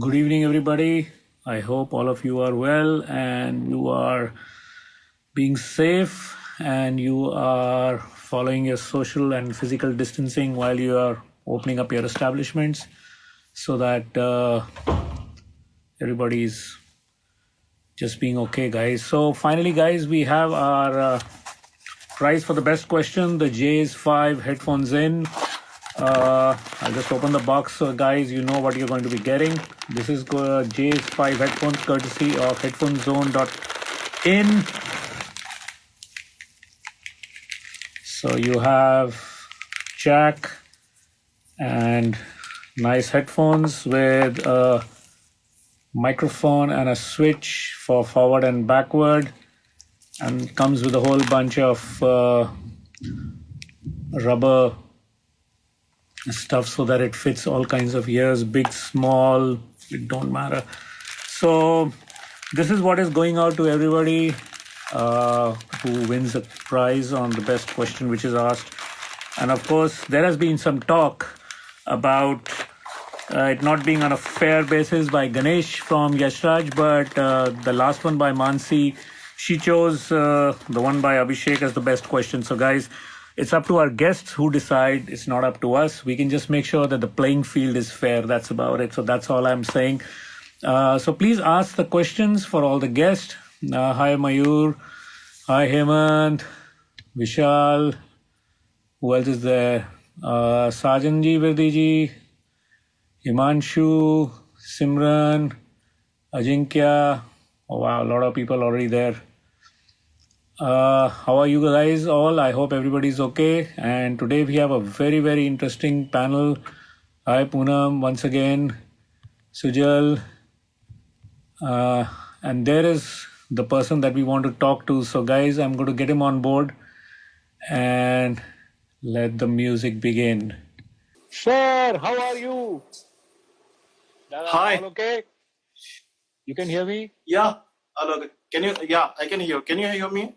Good evening, everybody. I hope all of you are well and you are being safe and you are following your social and physical distancing while you are opening up your establishments so that everybody's just being okay, guys. So, finally, guys, we have our prize for the best question, the J's 5 headphones in. I'll just open the box so guys you know what you're going to be getting. This is J's 5 headphones courtesy of headphonezone.in. So you have jack and nice headphones with a microphone and a switch for forward and backward, and comes with a whole bunch of rubber stuff so that it fits all kinds of ears, big, small, it don't matter. So this is what is going out to everybody who wins a prize on the best question which is asked. And of course, there has been some talk about it not being on a fair basis by Ganesh from Yashraj, but the last one by Mansi, she chose the one by Abhishek as the best question. So guys, it's up to our guests who decide. It's not up to us. We can just make sure that the playing field is fair. That's about it. So that's all I'm saying. So please ask the questions for all the guests. Hi Mayur. Hi Hemant. Vishal. Who else is there? Sajanji Virdiji. Himanshu. Simran. Ajinkya. Oh wow, a lot of people already there. How are you guys all? I hope everybody's okay. And today we have a very, very interesting panel. Hi Poonam, once again. Sujal. And there is the person that we want to talk to. So guys, I'm going to get him on board and let the music begin. Sir, how are you? Hi. All okay? You can hear me? Yeah. Hello. Can you? Yeah, I can hear. Can you hear me?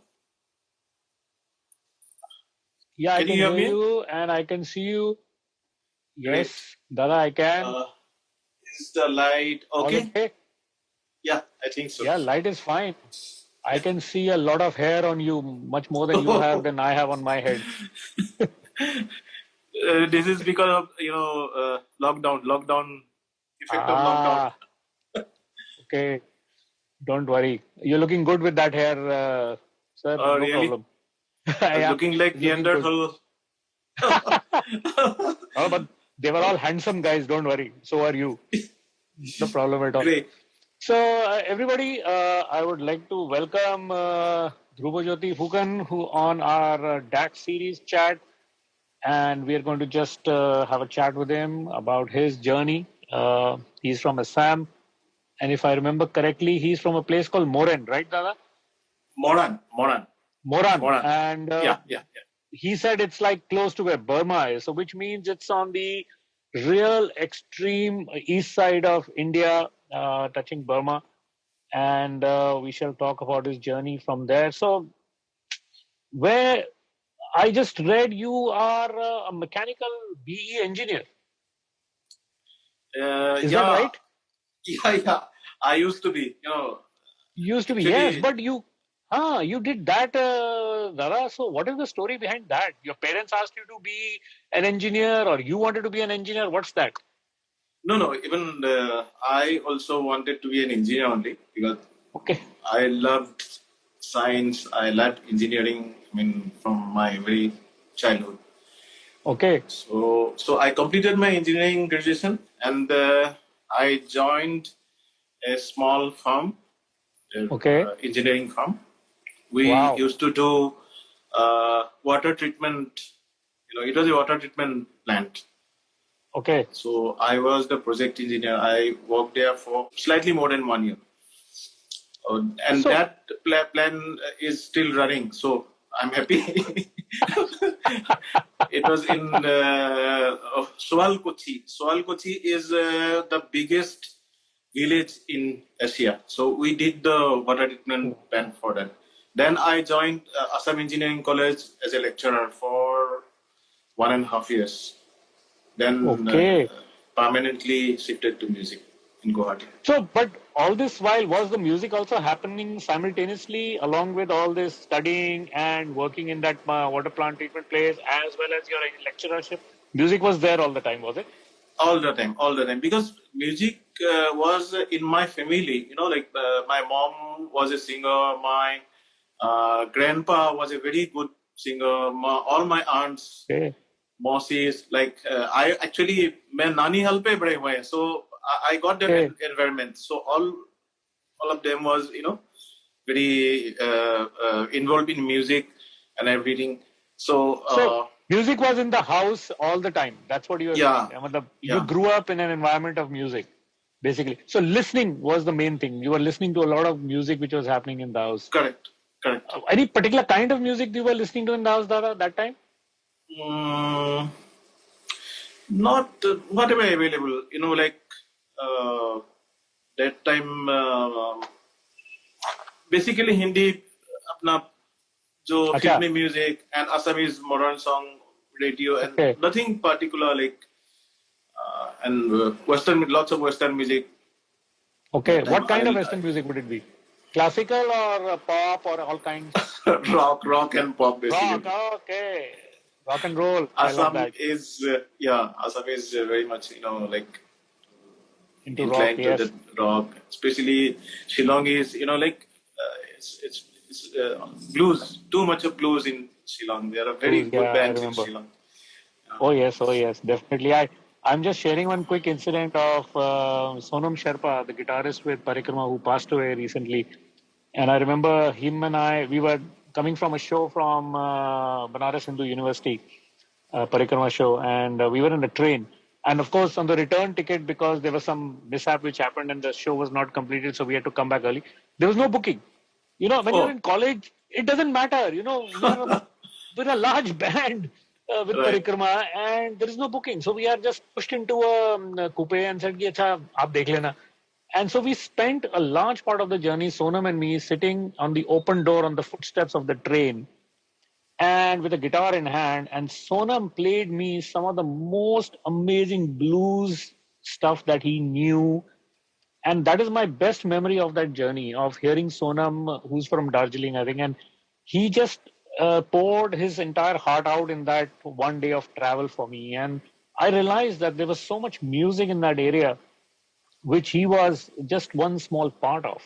Yeah, I Can can you hear hear me? you and I can see you. Great. Yes, Dada, I can. Is the light All okay? okay? Yeah, I think so. Yeah, light is fine. I can see a lot of hair on you, much more than you have than I have on my head. This is because of lockdown effect of lockdown. Ah, okay. Don't worry. You're looking good with that hair, sir. Oh, No really? problem. I was Yeah, looking like looking good. Neanderthal. Oh, but they were all handsome guys. Don't worry. So are you. No problem at all. Great. So, everybody, I would like to welcome Dhrubajyoti Phukan, who on our DAC series chat, and we are going to just have a chat with him about his journey. He's from Assam, and if I remember correctly, he's from a place called Moran, right, Dada? Moran. Moran, and Yeah. he said it's like close to where Burma is, so which means it's on the real extreme east side of India, touching Burma, and we shall talk about his journey from there. So, where I just read you are a mechanical BE engineer. Is that Yeah. right? Yeah. I used to be. Used to be, Actually, yes, but you did that, Dara. So, what is the story behind that? Your parents asked you to be an engineer, or you wanted to be an engineer? What's that? No. Even I also wanted to be an engineer only because Okay. I loved science. I loved engineering. I mean, from my very childhood. Okay. So I completed my engineering graduation and I joined a small firm, Okay. engineering firm. We Wow. used to do water treatment. It was a water treatment plant. Okay. So I was the project engineer. I worked there for slightly more than 1 year. And So- that plan is still running. So I'm happy. It was in Soalkochi. Soalkochi is the biggest village in Asia. So we did the water treatment plan for that. Then I joined Assam Engineering College as a lecturer for 1.5 years. Then Okay. permanently shifted to music. in Guwahati. So, but all this while, was the music also happening simultaneously along with all this studying and working in that water plant treatment place as well as your lecturership? Music was there all the time, was it? All the time. Because music was in my family. Like my mom was a singer. My grandpa was a very good singer. All my aunts, Okay. mausis, like I actually, मैं नानी हल पे बड़े हुए हैं. So I got that Okay. environment. So all of them was very involved in music and everything. So So music was in the house all the time. That's what you were yeah, saying. I mean, you yeah, grew up in an environment of music, basically. So listening was the main thing. You were listening to a lot of music which was happening in the house. correct. Any particular kind of music you were listening to in the house, Dada, that time? Mm, not whatever available. Like uh, that time. Basically Hindi अपना जो अच्छा. filmy music and Assamese modern song radio and Okay. nothing particular like and Western, lots of Western music. Okay. That time What kind of Western music would it be? Classical or pop or all kinds? rock and pop basically. Rock. Okay. Rock and roll. I love Assam that. is Assam is very much like Into rock, inclined to yes. the rock, especially Shillong is like it's blues. Too much of blues in Shillong. There are very Blues, good yeah, I bands in remember. Shillong. Oh yes, definitely. I'm just sharing one quick incident of Sonam Sherpa, the guitarist with Parikrama, who passed away recently. And I remember him and we were coming from a show from Banaras Hindu University, Parikrama show, and we were in a train. And of course, on the return ticket, because there was some mishap which happened and the show was not completed, so we had to come back early. There was no booking. When you're Oh, in college, it doesn't matter. We're a large band with right. Parikrama, and there is no booking. So we are just pushed into a coupe and said, "Ki, acha, aap dekh lena." And so we spent a large part of the journey, Sonam and me, sitting on the open door on the footsteps of the train and with a guitar in hand. And Sonam played me some of the most amazing blues stuff that he knew. And that is my best memory of that journey of hearing Sonam, who's from Darjeeling, I think. And he just poured his entire heart out in that one day of travel for me. And I realized that there was so much music in that area which he was just one small part of.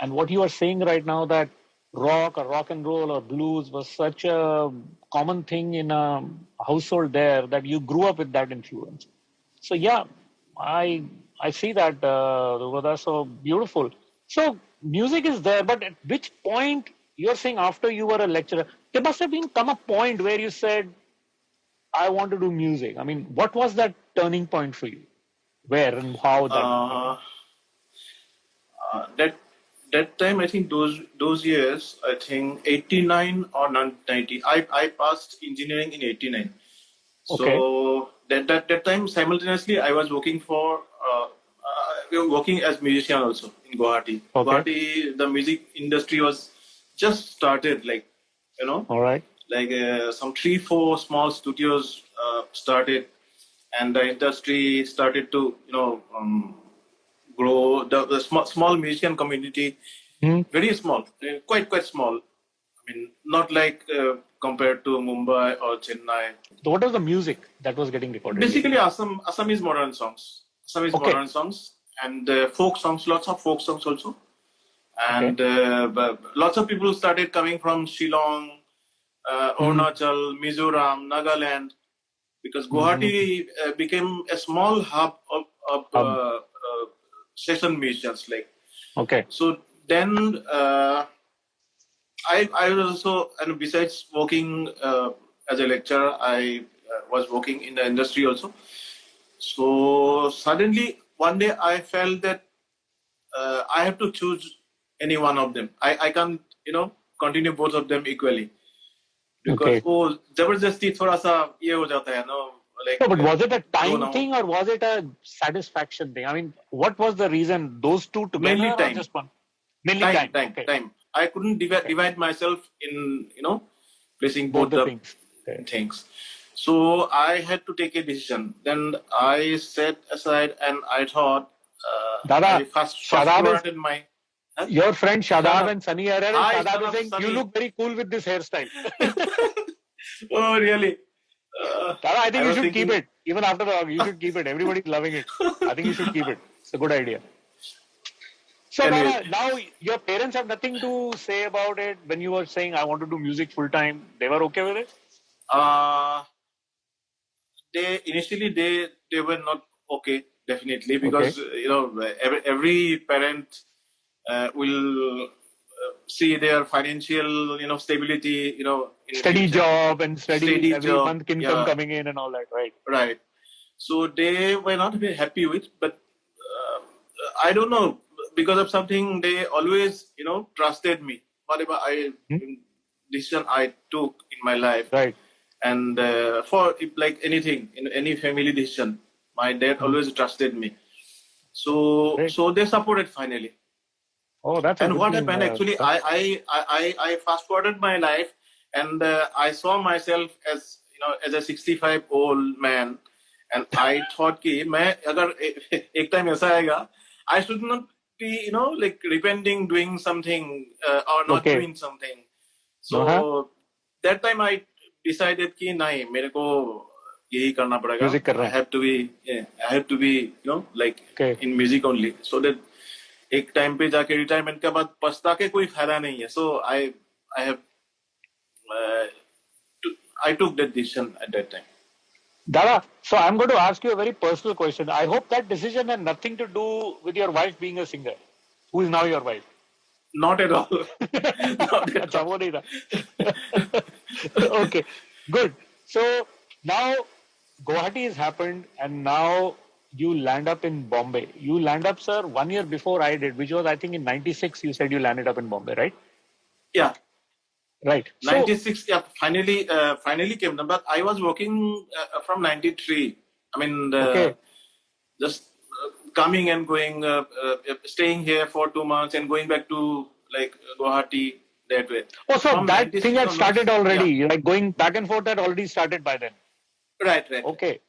And what you are saying right now, that rock or rock and roll or blues was such a common thing in a household there that you grew up with that influence. So yeah, I see that, Ruvada, so beautiful. So music is there, but at which point you're saying after you were a lecturer, there must have been come a point where you said, I want to do music. I mean, what was that turning point for you? Where and how that happened? Uh, that time I think those years I think 89 or 90 I passed engineering in 89. Okay. So that time simultaneously I was working for working as musician also in Guwahati. Okay. Guwahati, the music industry was just started, like All right. like some 3-4 small studios started, and the industry started to grow. The small musician community, Hmm. very small, quite small. I mean, not like compared to Mumbai or Chennai. So what was the music that was getting recorded? Basically, Assamese modern songs, Okay. modern songs, and folk songs. Lots of folk songs also, and but lots of people started coming from Shillong, Arunachal, Mizoram, Nagaland, because Guwahati became a small hub of session musicians. Like, Okay. so then I was also, and besides working as a lecturer, I was working in the industry also. So suddenly one day I felt that I have to choose any one of them. I can't continue both of them equally, because Okay. वो जबरदस्ती थोड़ा सा ये हो जाता है, like No, but was it a go time now. thing or was it a satisfaction thing? I mean, what was the reason? Those two together Mainly or time. just one? Mainly time. Okay. Time. I couldn't divide myself in placing Both both the the things. Okay. things. So I had to take a decision. Then I set aside and I thought Dada, I fast Shadab is forwarded my your friend Shadab Shadab. and Sunny earlier. Hi, Shadab is Shadab, saying you Sunny. look very cool with this hairstyle. Oh, really? Dada, I think I you was should keep thinking. it. Even after the you should keep it. Everybody's loving it. I think you should keep it. It's a good idea. So, Anyway, Dada, now your parents have nothing to say about it. When you were saying I want to do music full time, they were okay with it. uh, they initially they were not okay, definitely, Okay. because every parent will see their financial stability in Steady future, job and steady steady every job, month income yeah, coming in and all that, right? right. So they were not very happy with, but I don't know, because of something they always trusted me whatever I Hmm? decision I took in my life. Right. And for if, like anything in any family decision, my dad Hmm. always trusted me. So they supported finally. Oh, that's a And good what thing. happened actually, I fast forwarded my life, and I saw myself as as a 65-old man, and I thought कि मैं अगर एक time ऐसा आएगा, I should not be like repenting doing something or not Okay. doing something. Uh-huh. So that time I decided कि नहीं, मेरे को यही करना पड़ेगा. Music कर रहे हैं. I have to be like Okay. in music only, so that एक टाइम पे जाके रिटायरमेंट के बाद पछता के कोई फायदा नहीं है. So I have I took that decision at that time. Dada, so I'm going to ask you a very personal question. I hope that decision had nothing to do with your wife being a singer, who is now your wife. Not at all. Not at अच्छा, all. वो नहीं था. Okay, good. So now Guwahati has happened, and now you land up in Bombay. You land up, sir, 1 year before I did, which was I think in '96. You said you landed up in Bombay, right? Yeah, Right. So 96. Yeah, finally came. But I was working from 93. I mean, okay. just coming and going, staying here for 2 months and going back to like Guwahati that way. Oh, so From that thing 96 had started onwards. Yeah, already. Like going back and forth had already started by then. right. Okay.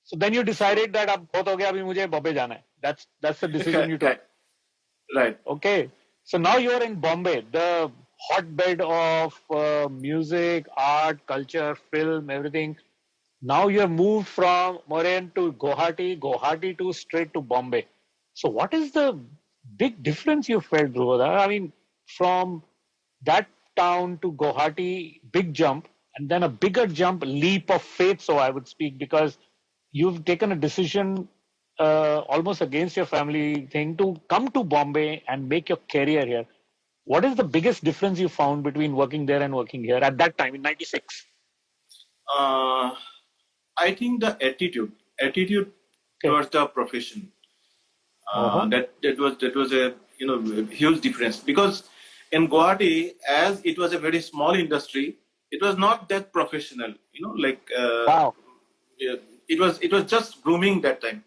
So then you So, decided that अब बहुत हो गया अभी मुझे बॉम्बे जाना है. That's the decision you took. right. Okay. So now you're in Bombay, the hotbed of music, art, culture, film, everything. Now you have moved from Moraine to Guwahati, Guwahati to straight to Bombay. So what is the big difference you felt, Dhruva? I mean, from that town to Guwahati, big jump, and then a bigger jump, leap of faith, so I would speak, because you've taken a decision almost against your family thing to come to Bombay and make your career here. What is the biggest difference you found between working there and working here at that time in '96? Uh, I think the attitude Okay. towards the profession. Uh-huh. That was a huge difference, because in Guwahati, as it was a very small industry, it was not that professional. Like Wow. it was just grooming that time.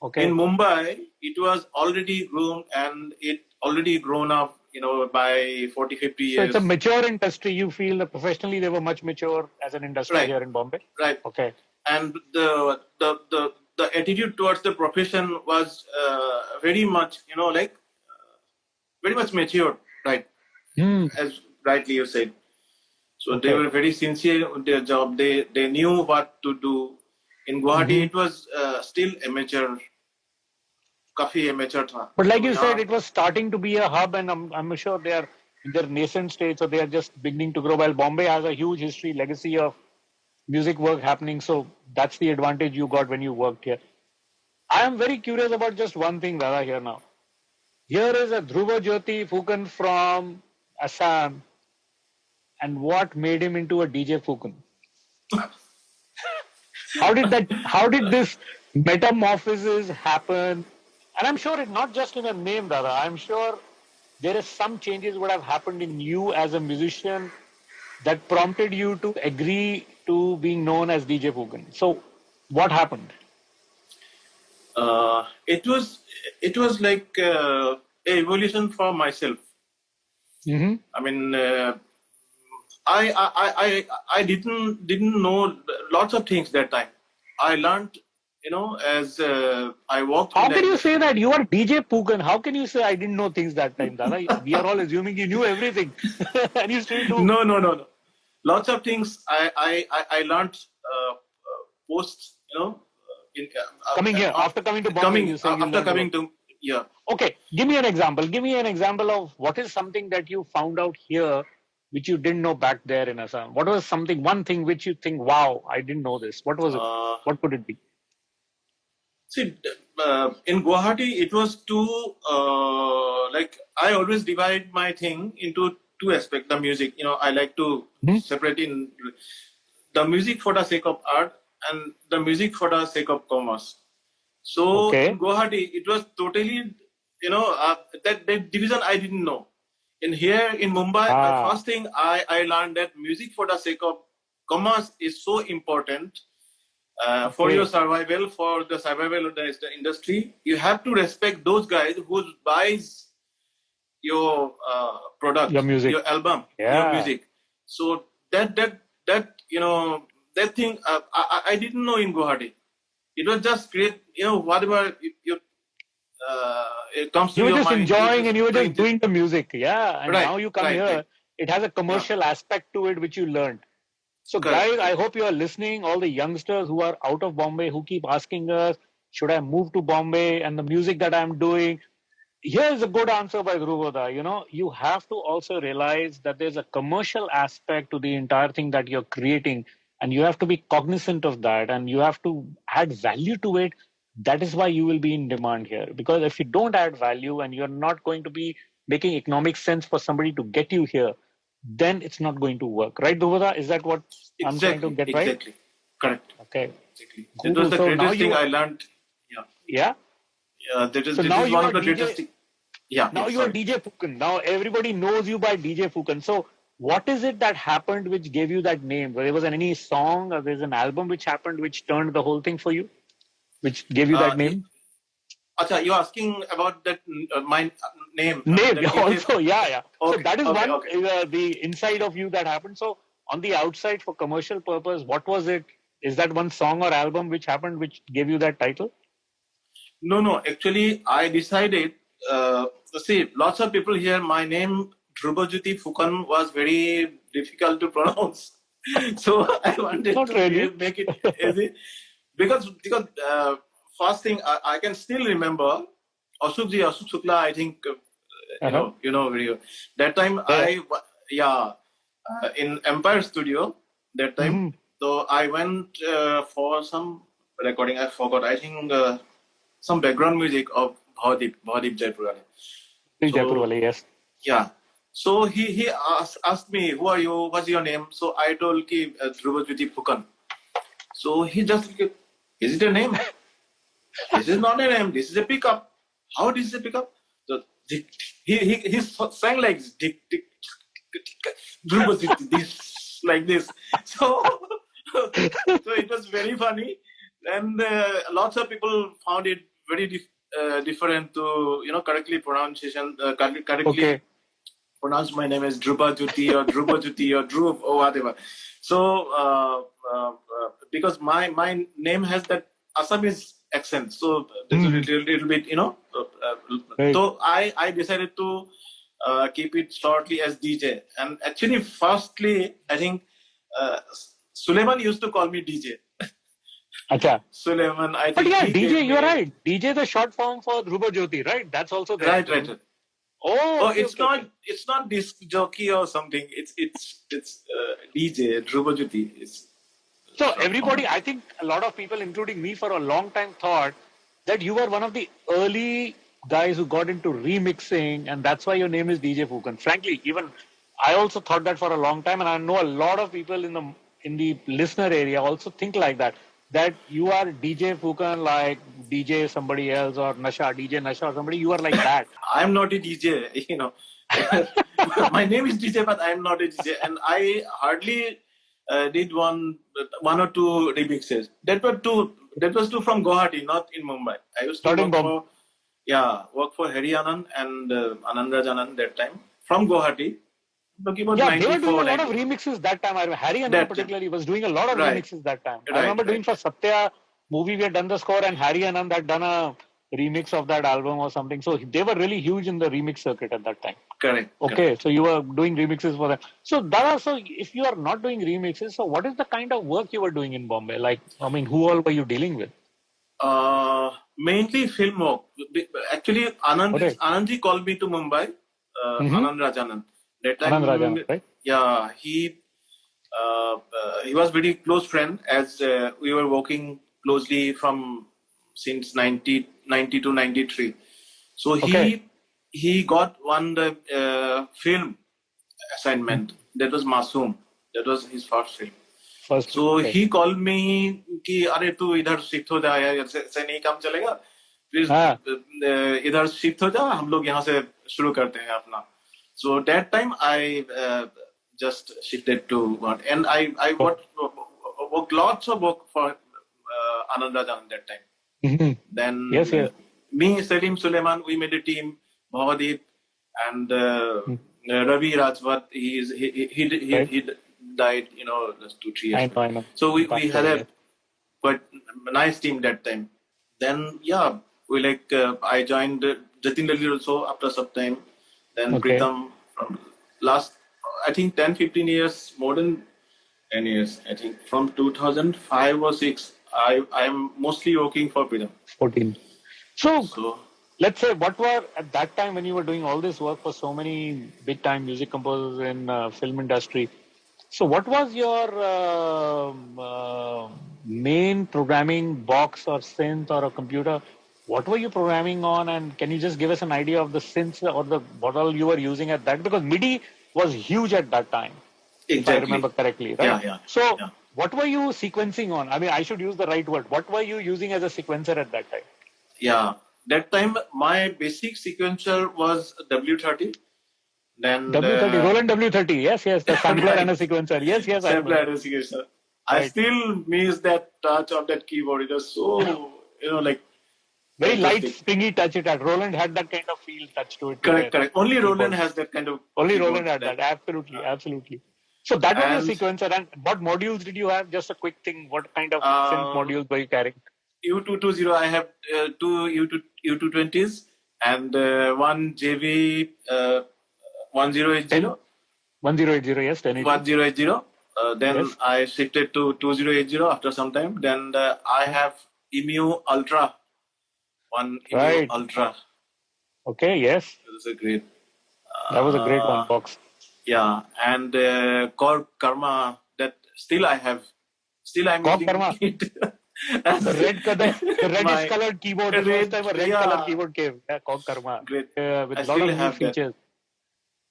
Okay. In Mumbai, it was already groomed and it already grown up. By 40, 50 So years. it's a mature industry. You feel that professionally they were much mature as an industry Right. here in Bombay? Right. Okay. And the attitude towards the profession was very much like very much mature, right? As rightly you said. So they were very sincere with their job. They knew what to do. In Guwahati, it was still amateur, काफी amateur था. But like So, you yeah, said, it was starting to be a hub, and I'm sure they are in their nascent stage, so they are just beginning to grow. While Bombay has a huge history, legacy of music work happening, so that's the advantage you got when you worked here. I am very curious about just one thing, Dada, here now. Here is a Dhruva Jyoti Phukan from Assam, and what made him into a DJ Phukan? How did this metamorphosis happen? And I'm sure it's not just in a name, Dada. I'm sure there is some changes would have happened in you as a musician that prompted you to agree to being known as DJ Phukan. So what happened? It was like a evolution for myself. Mm-hmm. I mean, I didn't know lots of things that time. I learned as I worked How in the can you industry. say that? You are DJ Phukan. How can you say I didn't know things that time, Dada? We are all assuming you knew everything. And you still do. No. Lots of things I learned post, in, Coming here, after coming to Bombay, coming you say you after learned a lot. coming to, yeah. Okay, give me an example. Give me an example of what is something that you found out here which you didn't know back there in Assam. What was something, one thing which you think, wow, I didn't know this. What was it? Uh, What could it be? See, in Guwahati, it was too, like, I always divide my thing into two aspects. The music, I like to Hmm? separate in the music for the sake of art and the music for the sake of commerce. So in Okay. Guwahati, it was totally, that division I didn't know. In here in Mumbai, Ah, first thing I learned that music for the sake of commerce is so important for your okay. survival, for the survival of the industry. You have to respect those guys who buys your Your product, music. your album, your Yeah. music. So that that thing I didn't know in Guwahati. It was just great, whatever it comes to You were your just mind, you enjoying just and you were doing just this. doing the music. Yeah. And Right, now you come right, here, right. it has a Yeah, commercial aspect to it which you learned. So, correct, guys, I correct. hope you are listening. All the youngsters who are out of Bombay who keep asking us, should I move to Bombay and the music that I'm doing? Here's a good answer by Dhruvoda. You have to also realize that there's a commercial aspect to the entire thing that you're creating, and you have to be cognizant of that, and you have to add value to it. That is why you will be in demand here. Because if you don't add value and you're not going to be making economic sense for somebody to get you here, then it's not going to work. Right, Dhruvoda? Is that what I'm trying to Exactly, get right? exactly. Correct. Okay, Exactly. That was cool. the So now greatest thing you, I learned. Yeah. yeah. Yeah, that is So this now is you one are of the DJ. greatest thing. Yeah, Now yeah, you are sorry. DJ Phukan. Now everybody knows you by DJ Phukan. So what is it that happened which gave you that name? There was any song or there's an album which happened which turned the whole thing for you, which gave you that Yeah, name? Acha, you're asking about that my name, Name that DJ. also, yeah, yeah. So Okay, that is okay, one okay. the inside of you that happened. So on the outside for commercial purpose, what was it? Is that one song or album which happened which gave you that title? No. Actually, I decided. See, lots of people here. My name Dhrubajuti Phukan was very difficult to pronounce, so I wanted Not to really. make it easy because first thing I can still remember Ashok Shukla. I think Uh-huh. very well. That time Yeah. yeah, in Empire Studio that time. Mm-hmm. So I went for some recording. I forgot. I think some background music of Bhadeep Jaipurani. Jaipur So wale, yes. yeah. So he asked me, who are you? What's your name? So I told ki Dhrubajyoti Phukan. So he just like, is it a name? This is not a name. This is a pickup. How this is a pickup? So he sang like Dhrubajyoti, this like this. So so it was very funny, and lots of people found it very different to correctly pronunciation correctly Okay. pronounce my name as Dhruba Juti or Dhruba Juti or Dhruv or whatever. So because my name has that Assamese accent, so there's a Mm-hmm. little bit Right. so I decided to keep it shortly as DJ. And actually, firstly, I think Suleiman used to call me DJ. Acha. Suleiman, I But think yeah, he gave DJ, you're me right. DJ the short form for Dhruva Jyoti, right? That's also there. right. Oh, Oh, okay, okay, okay. it's not disc jockey or something. It's DJ Dhruvajuti. It's So short form. everybody, I think a lot of people, including me, for a long time thought that you were one of the early guys who got into remixing, and that's why your name is DJ Phukan. Frankly, even I also thought that for a long time, and I know a lot of people in the listener area also think like that. That you are DJ Phukan, like DJ somebody else, or Nasha, DJ Nasha, or somebody. You are like that. I'm not a DJ. My name is DJ, but I'm not a DJ, and I hardly did one or two remixes. That was two from Guwahati, not in Mumbai. I used to Not in Bombay. work for Hari Anand and Anandraj Anand that time from Guwahati. Talking about Yeah, they were doing a 94, lot of 95. remixes that time. I remember Harry Anand That time. particularly was doing a lot of Right, remixes that time. I right, remember doing right, for right. Satya movie we had done the score, and Harry Anand had done a remix of that album or something. So they were really huge in the remix circuit at that time. Correct. Okay, so you were doing remixes for them. So Dara, so if you are not doing remixes, so what is the kind of work you were doing in Bombay? Like, I mean, who all were you dealing with? Mainly film work. Actually, Anandji called me to Mumbai. Anand Rajanand. That time, Anand Rajanand, right? yeah, he was very close friend, as we were working closely from since 90 to 93. So he got one film assignment. That was Masoom. That was his first film. So he called me कि अरे तू इधर shift हो जा यार, ऐसे नहीं काम चलेगा, प्लीज इधर शिफ्ट हो जा, हम लोग यहाँ से शुरू करते हैं अपना. So that time I just shifted to what, and I worked lots of work for Anand Rajan that time. Mm-hmm. Then yes. Me, Salim Suleiman, we made a team. Bhavadip and Ravi Rajvat. He died, just 2-3 years ago. So we had a quite nice team that time. Then I joined Jatin Lali also after some time. Then Pritam from last, I think 10-15 years, more than 10 years. I think from 2005 or 6, I am mostly working for Pritam. 14. So let's say, what were at that time when you were doing all this work for so many big time music composers in film industry? So what was your main programming box or synth or a computer? What were you programming on? And can you just give us an idea of the synths or what all you were using at that? Because MIDI was huge at that time, if I remember correctly, right? Yeah. So what were you sequencing on? I mean, I should use the right word. What were you using as a sequencer at that time? Yeah, that time my basic sequencer was W30. Then W30, Roland W30, yes, the sampler and a sequencer, yes. Sampler and a sequencer. I still miss that touch of that keyboard. It was so, very light, springy touch it had. Roland had that kind of feel touch to it. Correct. Only Roland has that kind of. Only Roland had that. Absolutely. So that was your sequencer. And what modules did you have? Just a quick thing. What kind of synth modules were you carrying? U220. I have two U220s and one JV 1080. 1080, yes, 1080. 1080. Then I shifted to 2080 after some time. Then I have EMU Ultra. One EMU Ultra. Okay, yes. That was a great one box. Yeah, and Core Karma, that still I have. Still I'm Core using Karma. it. The reddish colored keyboard. The first time a red colored keyboard came. Core Karma. Great. With a lot of new features.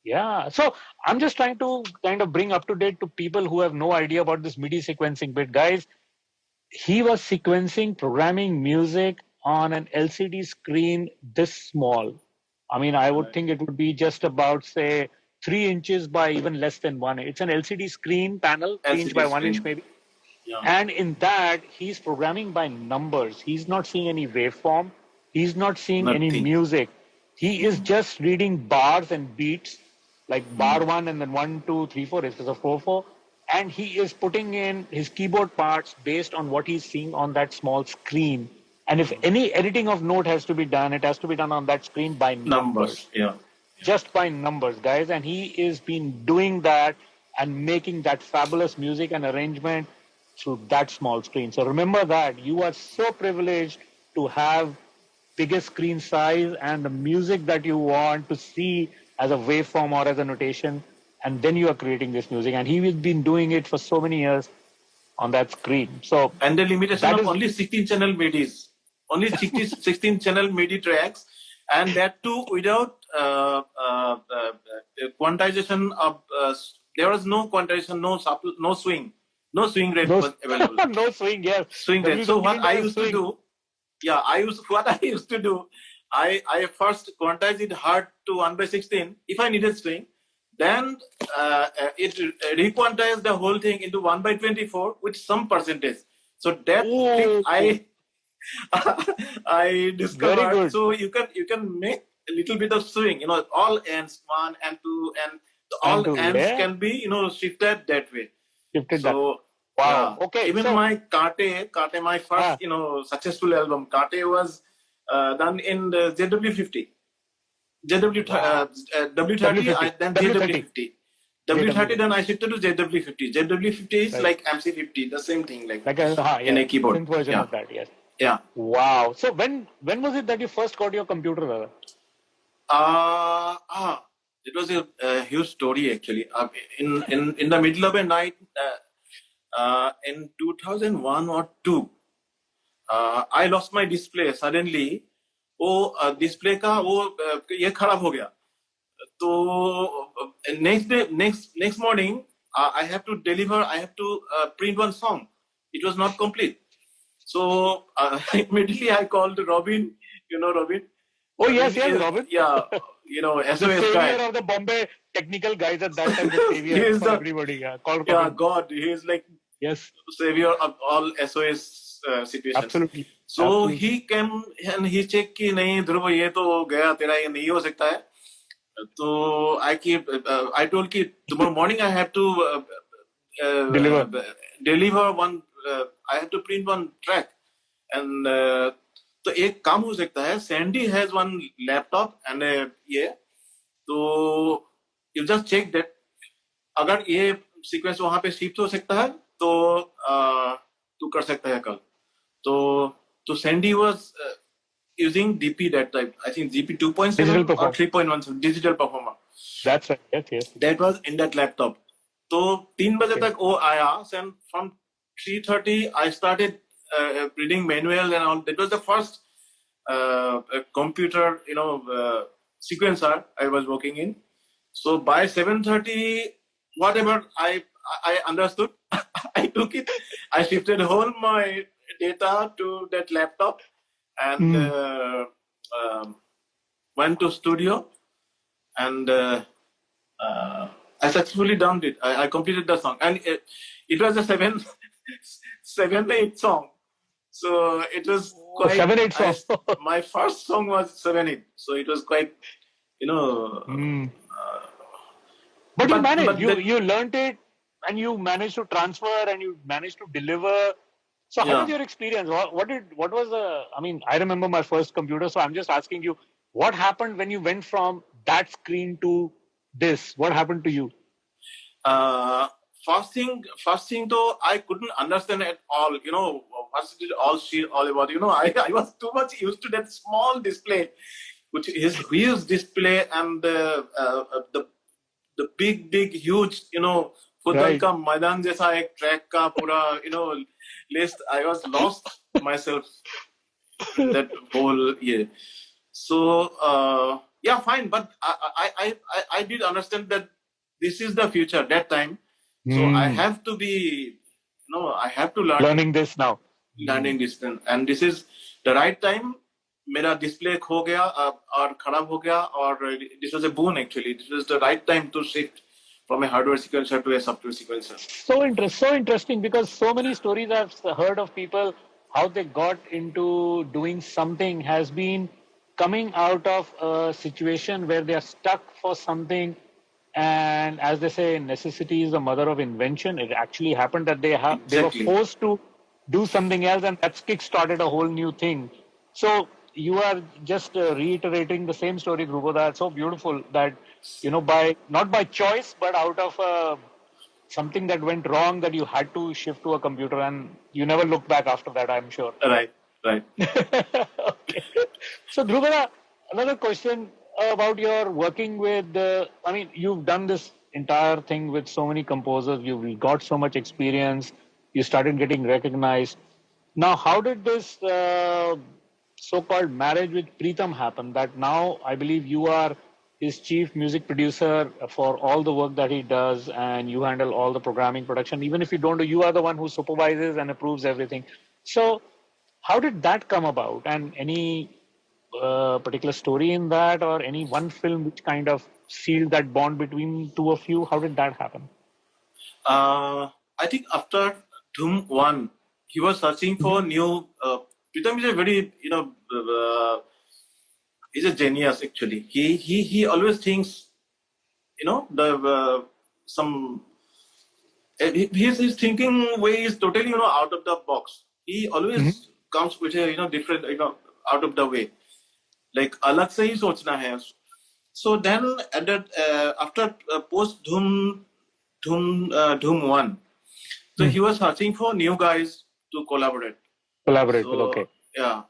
Yeah. So I'm just trying to kind of bring up to date to people who have no idea about this MIDI sequencing bit. Guys, he was sequencing, programming music on an LCD screen this small. I mean, I would think it would be just about, say, 3 inches by even less than 1 inch. It's an LCD screen panel, 3 inch by 1 inch maybe. Yeah. And in that, he's programming by numbers. He's not seeing any waveform. He's not seeing any music. He is just reading bars and beats, like bar 1 and then 1, 2, 3, 4. It's a 4/4. And he is putting in his keyboard parts based on what he's seeing on that small screen. And if any editing of note has to be done, it has to be done on that screen by numbers. Yeah. Just by numbers, guys. And he is been doing that and making that fabulous music and arrangement through that small screen. So remember that you are so privileged to have biggest screen size and the music that you want to see as a waveform or as a notation. And then you are creating this music. And he has been doing it for so many years on that screen. So, and the limitation of only 16 channel MIDIs. Only 16 channel MIDI tracks, and that too without quantization of. There was no quantization, no swing rate was available. No swing, yes. Swing rate. So what I used to do, I first quantize it hard to 1/16 if I needed swing. Then it requantized the whole thing into 1/24 with some percentage. So that thing I discovered. So you can make a little bit of swing, all ends 1 and 2 and all ends can be shifted that way. Wow. Okay. Even So, my Kate, my first, successful album, Kate was done in the ZW50. wow. W30, W50. then W30. ZW50. Yeah, W30, W30. then I shifted to ZW50. ZW50 is Right. like MC50, the same thing, like Like a in yeah, a keyboard. synth version Yeah, of that. Yes. yeah. Wow. So when was it that you first got your computer, Dada? It was a huge story actually. In the middle of the night, in 2001 or two, I lost my display suddenly. वो display का वो ये खराब हो गया तो next morning I have to deliver, I have to print one song. It was not complete, so immediately I called Robin. You know Robin. Oh Robin yes, yes, is, Robin. yeah, The SOS savior guy. of the Bombay technical guys at that time. The He savior is for the, everybody. Yeah, called yeah, Robin. God. He is like Yes, savior of all SOS situations. absolutely. So he came and he checked कि नहीं ध्रुव ये तो गया तेरा ये नहीं हो सकता है तो I told कि tomorrow morning I have to Deliver. deliver one I have to print one track and तो एक काम हो सकता है Sandy has one laptop and ये तो you just check that अगर ये सीक्वेंस वहां पे शिफ्ट हो सकता है तो तू कर सकता है कल तो Sandy was using DP that time. I think DP 2.7 or 3.1 digital performer. That's right. Yes, yes. That was in that laptop. तो 3 बजे तक वो आया and from 3:30 I started reading manual and all. That was the first computer, sequencer I was working in. So by 7:30, whatever I understood, I took it. I shifted all my data to that laptop and went to studio and I successfully done it. I completed the song and it was a 7/8 song. So it was quite 7/8 song. My first song was 7/8. So it was quite, But you managed. You learned it, and you managed to transfer, and you managed to deliver. So how was your experience? What was the? I mean, I remember my first computer. So I'm just asking you, what happened when you went from that screen to this? What happened to you? First thing though, I couldn't understand at all. What's it all about? I was too much used to that small display, which is huge display and the big huge football का मैदान जैसा एक track का पूरा list. I was lost myself in that whole year. So yeah, fine, but I did understand that this is the future that time. So I have to be, I have to learn. Learning this now. Learning this, and this is the right time. मेरा display खो गया और खराब हो गया और this was a boon actually. This was the right time to shift from a hardware sequencer to a software sequencer. So interesting because so many stories I've heard of people how they got into doing something has been coming out of a situation where they are stuck for something, and as they say, necessity is the mother of invention. It actually happened that they were forced to do something else, and that's kick-started a whole new thing. So you are just reiterating the same story, Dhruvoda. It's so beautiful that by not by choice but out of something that went wrong that you had to shift to a computer, and you never looked back after that, I'm sure. Right. Okay. So Dhruvoda, another question about your working with you've done this entire thing with so many composers, you've got so much experience, you started getting recognized. Now how did this so-called marriage with Preetham happen, that now I believe you are his chief music producer for all the work that he does, and you handle all the programming, production. Even if you don't do, you are the one who supervises and approves everything. So how did that come about? And any particular story in that, or any one film which kind of sealed that bond between two of you? How did that happen? I think after Doom 1, he was searching for new... Preetham is a very, he's a genius actually. He always thinks, some his thinking way is totally out of the box. He always comes with a different out of the way, like अलग से ही सोचना है. So then at that, after post Dhoom 1, so he was searching for new guys to collaborate. Collaborate So, with, okay. Yeah.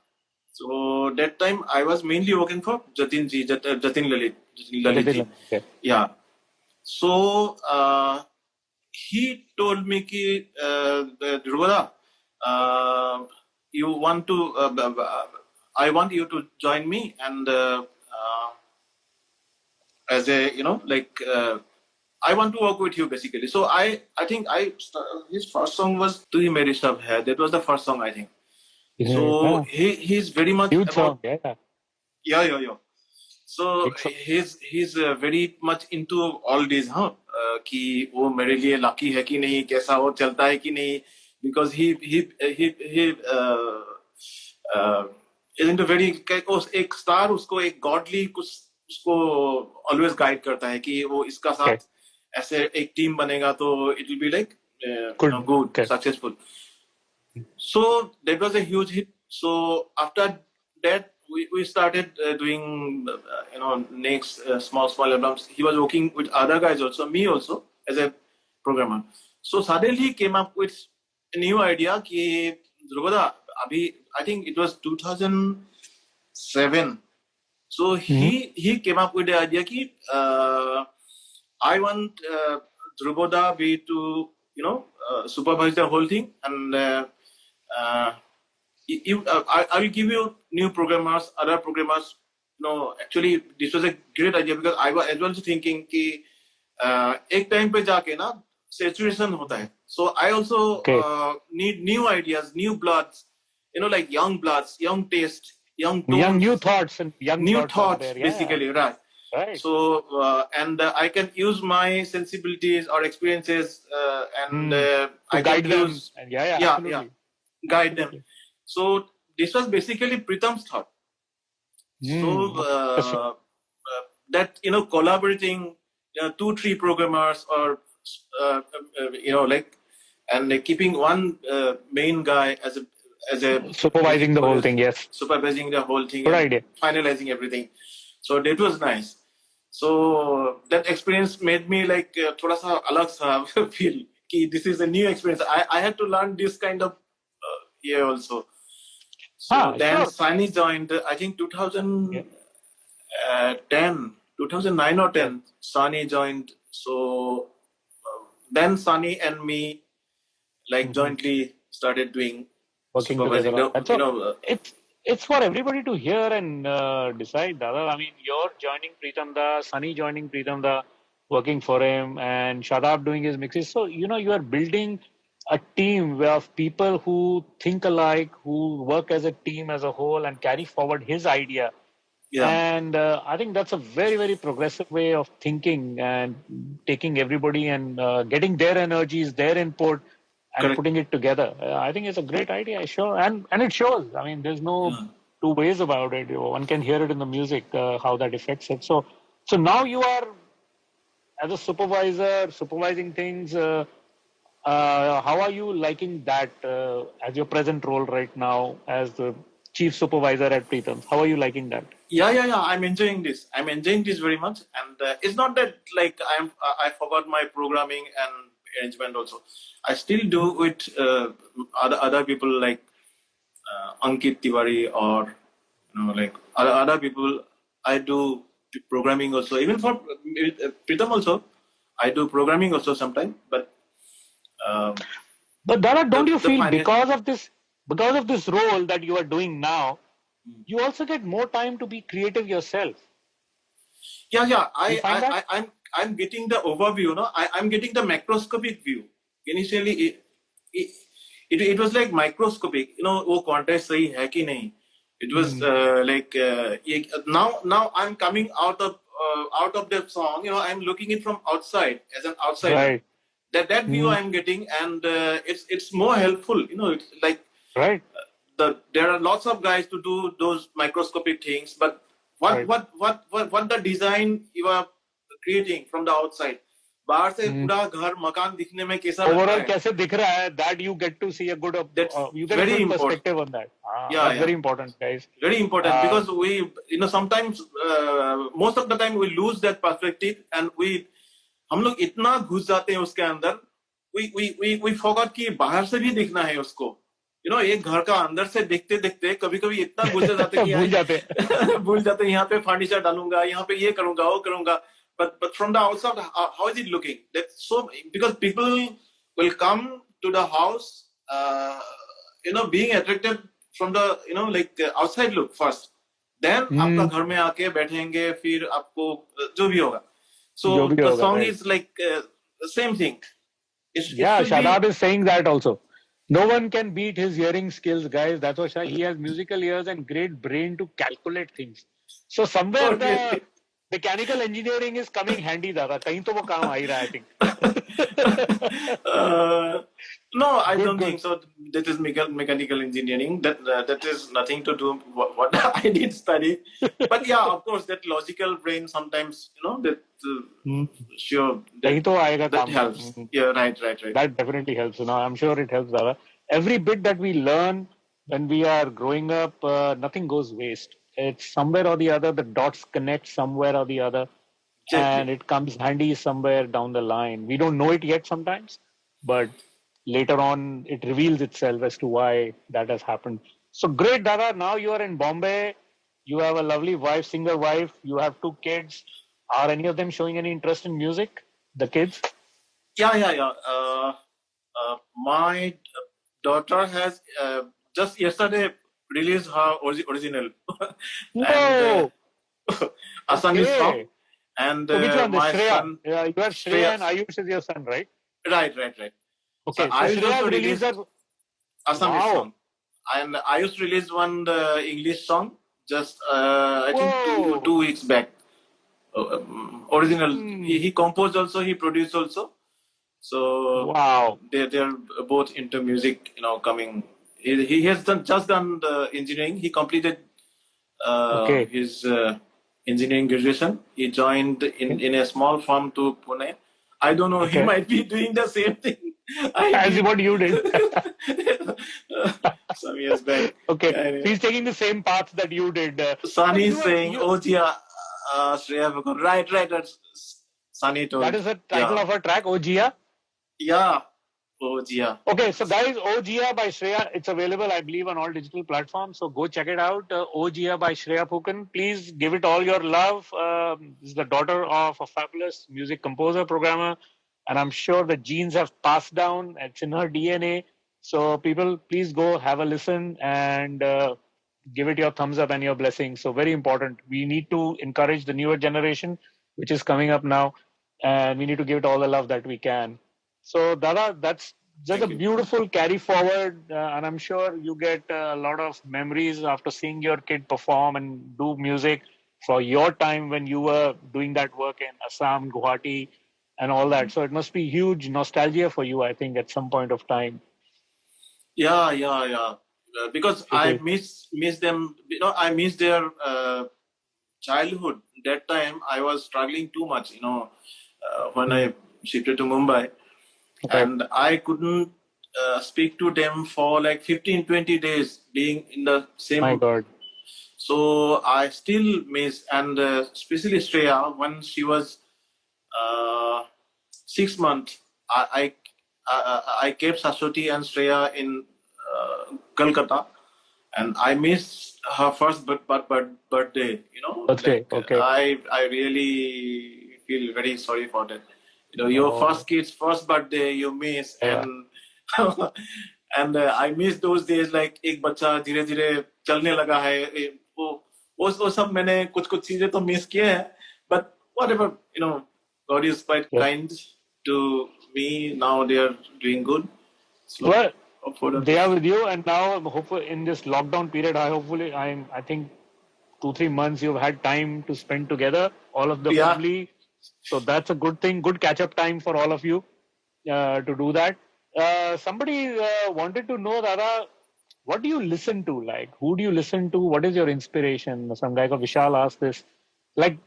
So that time I was mainly working for Jatin Lalit ji. Okay. Yeah. So he told me ki Dhruva, you want to I want you to join me, and as a I want to work with you basically. So I think his first song was Tu Hi Meri Sab Hai. That was the first song, I think. So he's very much huge about song, yeah. yeah. So he's very much into all these, कि वो मेरे लिए lucky है कि नहीं, कैसा वो चलता है कि नहीं, because he is into very एक star उसको एक godly कुछ उसको always guide करता है कि वो इसका साथ ऐसे एक team बनेगा तो it will be like good, successful. So that was a huge hit. So after that, we started doing next small albums. He was working with other guys also, me also as a programmer. So suddenly he came up with a new idea कि Dhruvada, अभी I think it was 2007. So he came up with the idea कि I want Dhruvada to supervise the whole thing, and I will give you new programmers, other programmers. Actually, this was a great idea because I was as well thinking कि एक time पे जाके ना saturation होता है. So I also need new ideas, new bloods, like young bloods, young taste, young tones, new thoughts and new thoughts there, basically, right? Right. So and I can use my sensibilities or experiences and I guide can them. use Absolutely. guide them. So this was basically Pritam's thought. So that collaborating 2-3 programmers or and keeping one main guy as a supervising the whole thing. Yes, supervising the whole thing. Good and idea. Finalizing everything. So that was nice. So that experience made me like thoda sa alag sa feel कि this is a new experience. I had to learn this kind of year also. So then Sani joined, I think 2009 or 10, Sani joined. So then Sani and me jointly started doing working together. It's for everybody to hear and decide, Dada. I mean, you're joining Pritam Da, Sunny joining Pritam Da, working for him, and Shadab doing his mixes. So, you are building a team of people who think alike, who work as a team as a whole and carry forward his idea. Yeah. And I think that's a very, very progressive way of thinking and taking everybody and getting their energies, their input, and putting it together. I think it's a great idea, sure. And it shows. I mean, there's no two ways about it. One can hear it in the music, how that affects it. So now you are, as a supervisor, supervising things. How are you liking that as your present role right now as the chief supervisor at Pritam? How are you liking that? Yeah. I'm enjoying this. I'm enjoying this very much. And it's not that I forgot my programming and arrangement also. I still do with other people like Ankit Tiwari or other people. I do programming also. Even for Pritam also, I do programming also sometimes. But Dada, don't you feel because of this role that you are doing now, you also get more time to be creative yourself? Yeah. I'm getting the overview. I'm getting the macroscopic view. Initially, it was like microscopic. वो contest सही है कि नहीं. It was now I'm coming out of the song. I'm looking it from outside as an outsider. Right. That view I'm getting, and it's more helpful. It's like there are lots of guys to do those microscopic things, but what the design you are creating from the outside, बाहर से पूरा घर मकान दिखने में कैसा लगता Overall, है. कैसे दिख रहा है, that you get to see a good, That's you get a very good important. perspective on that. Yeah, That's yeah. very important, guys. Very important Uh, because we, sometimes, most of the time we lose that perspective and हम लोग इतना घुस जाते हैं उसके अंदर, we forgot कि बाहर से भी देखना है उसको. एक घर का अंदर से देखते देखते कभी कभी इतना घुस जाते हैं कि भूल जाते भूल जाते हैं यहाँ पे फर्नीचर डालूंगा, यहाँ पे ये करूंगा, वो करूंगा. But from the outside, how is it looking? That's so, because people will come to the house, being attracted from the, like outside look first. Then आपका घर में आके बैठेंगे, फिर आपको जो भी होगा. So the song right. is like same thing. Yeah, Shadab is saying that also. No one can beat his hearing skills, guys. That's why he has musical ears and great brain to calculate things. So somewhere the mechanical engineering is coming handy, Dada. कहीं तो वो काम आ ही रहा है, I think. No, I don't think so. That is mechanical engineering. That is nothing to do what I did study. But yeah, of course, that logical brain sometimes, that sure. कहीं तो आएगा That काम. helps. Yeah, right. That definitely helps. I'm sure it helps, Dada. Every bit that we learn when we are growing up, nothing goes waste. It's somewhere or the other, the dots connect somewhere or the other, and it comes handy somewhere down the line. We don't know it yet sometimes, but later on, it reveals itself as to why that has happened. So great, Dada. Now you are in Bombay. You have a lovely wife, singer wife. You have 2 kids. Are any of them showing any interest in music? The kids? Yeah. My daughter has just yesterday released her original and Assamese song. And so which one? my Shreya. son, You have Shreya and Ayush is your son, right? Right. Okay, So Shreya also released her Assamese song, and I used to release one English song just I think 2 weeks back. Original. He composed also, he produced also. So wow, they're both into music. Coming. He has just done the engineering. He completed his engineering graduation. He joined in a small firm to Pune. I don't know. He might be doing the same thing as what you did some years back. Okay, he's taking the same path that you did. Sunny is saying, "Oh, Jia, Shreya Phukan." Right. That's Sunny told. That is the title of her track, Oh Jia. Yeah. Oh Jia. Okay, so guys, Oh Jia by Shreya, it's available, I believe, on all digital platforms. So go check it out. Oh Jia by Shreya Phukan. Please give it all your love. This is the daughter of a fabulous music composer, programmer, and I'm sure the genes have passed down. It's in her DNA. So people, please go have a listen and give it your thumbs up and your blessings. So very important. We need to encourage the newer generation, which is coming up now, and we need to give it all the love that we can. So, Dada, that's just a beautiful carry forward, and I'm sure you get a lot of memories after seeing your kid perform and do music for your time when you were doing that work in Assam, Guwahati, and all that. So it must be huge nostalgia for you, I think, at some point of time. Yeah. Because I miss them. I miss their childhood. That time I was struggling too much. When I shifted to Mumbai. And I couldn't speak to them for like 15-20 days being in the same. My God. So I still miss, and especially Shreya, when she was 6 months, I kept Sashwati and Shreya in Kolkata, and I missed her first birthday. Okay. I really feel very sorry for that. Your first kid's first birthday you miss, and and I miss those days. Like एक बच्चा धीरे धीरे चलने लगा है, वो सब मैंने कुछ चीजें तो miss किए हैं, but whatever, God is quite kind to me. Now they are doing good. So, well, they are with you, and now hopefully in this lockdown period, I think 2-3 months you've had time to spend together, all of the family. So that's a good thing, good catch-up time for all of you to do that. Somebody wanted to know, Dada, what do you listen to? Like, who do you listen to? What is your inspiration? Some guy called Vishal asked this. Like,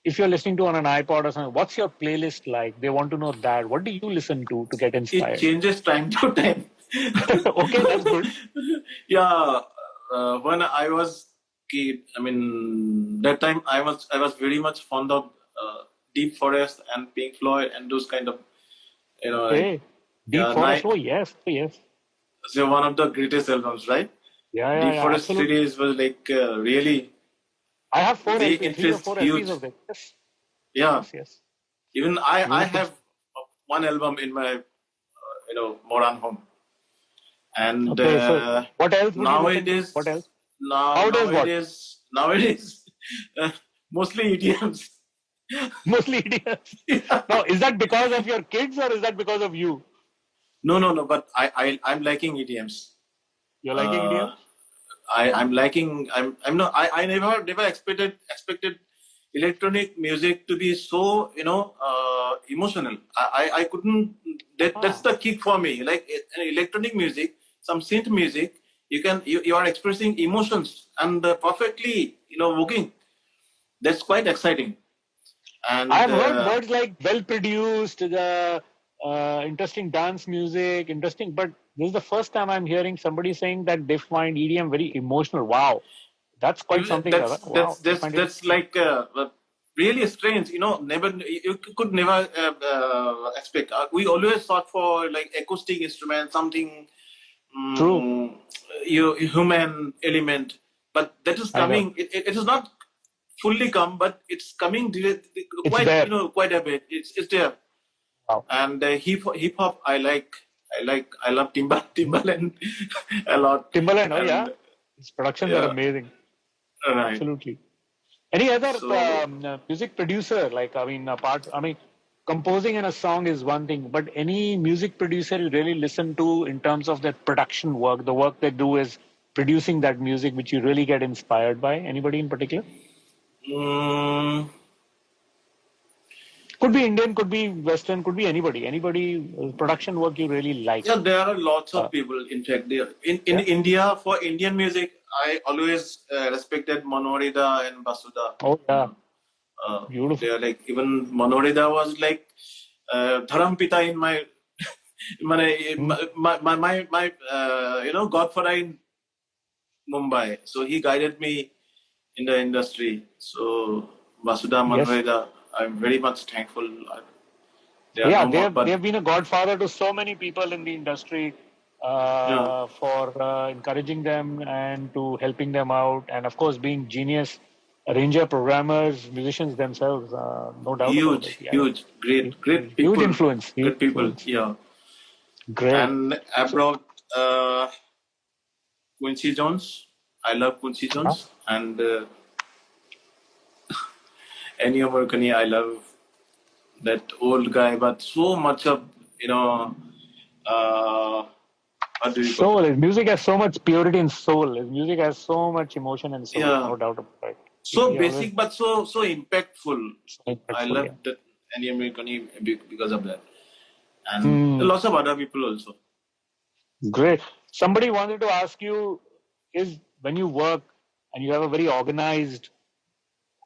if you're listening to on an iPod or something, what's your playlist like? They want to know that. What do you listen to get It inspired? changes time to time. Okay, that's good. Yeah, when I was kid, I mean, that time I was very much fond of Deep Forest and Pink Floyd and those kind of, like, Okay. Deep yeah, Forest. night. Oh, yes. Oh, yes. So one of the greatest albums, right? Yeah, yeah, Deep yeah. Forest Absolutely. series was like really I have the three or interest four LPs huge. of them. Yes. Yeah, Yes, yes. even I Beautiful. have one album in my Moran home, and Okay, so what else would you listen to? nowadays What else? now Nowadays, what? nowadays mostly EDMs. Mostly idiots. Now, is that because of your kids or is that because of you? No, but I'm liking EDMs. You're liking Uh, idiots? I'm liking. I'm not. I never expected electronic music to be so emotional. I couldn't. That's Ah. the kick for me. Like electronic music, some synth music. You are expressing emotions and perfectly working. That's quite exciting. I And have heard words like well produced, the interesting dance music, interesting, but this is the first time I'm hearing somebody saying that they find EDM very emotional. Wow. That's quite something, brother. Wow. I find it. that's like really strange. Never you could never expect. We always thought for like acoustic instrument, something True. human element, but that is I know. coming. It is not fully come, but it's coming It's quite there. quite a bit. It's there. Wow. And hip hop, I love Timbaland a lot. Timbaland, oh yeah. And His productions are yeah, amazing. right. Absolutely. Any other So music producer, like, composing in a song is one thing, but any music producer you really listen to in terms of their production work, the work they do is producing that music, which you really get inspired by? Anybody in particular? mm, Could be Indian, could be Western, could be anybody. Anybody, production work you really like. yeah, there are lots Uh, of people. In fact, in yeah. India, for Indian music, I always respected Manorida and Basuda. Oh, You yeah. know, Beautiful. they are like, even Manorida was like Dharampita in my Hmm. godfather in Mumbai. So he guided me in the industry. So Basuda Yes. Manorida, I'm very much thankful. They are Yeah, no more, they but have been a godfather to so many people in the industry yeah, for encouraging them and to helping them out, and of course being genius arranger, programmers, musicians themselves. No doubt about it. Yeah, huge, yeah. great Huge people, influence. Huge good people. influence. Yeah, Great. and So, abroad, Quincy Jones. I love Quincy uh-huh. Jones, and Ennio Morricone. I love that old guy, but so much of uh, what do you call Soul. it? His music has so much purity and soul. His music has so much emotion and soul. Yeah, No doubt about it. so He always basic but so impactful. so I impactful. love Yeah. that Ennio Morricone because of that, and Hmm. lots of other people also. Great. Somebody wanted to ask you, is when you work and you have a very organized,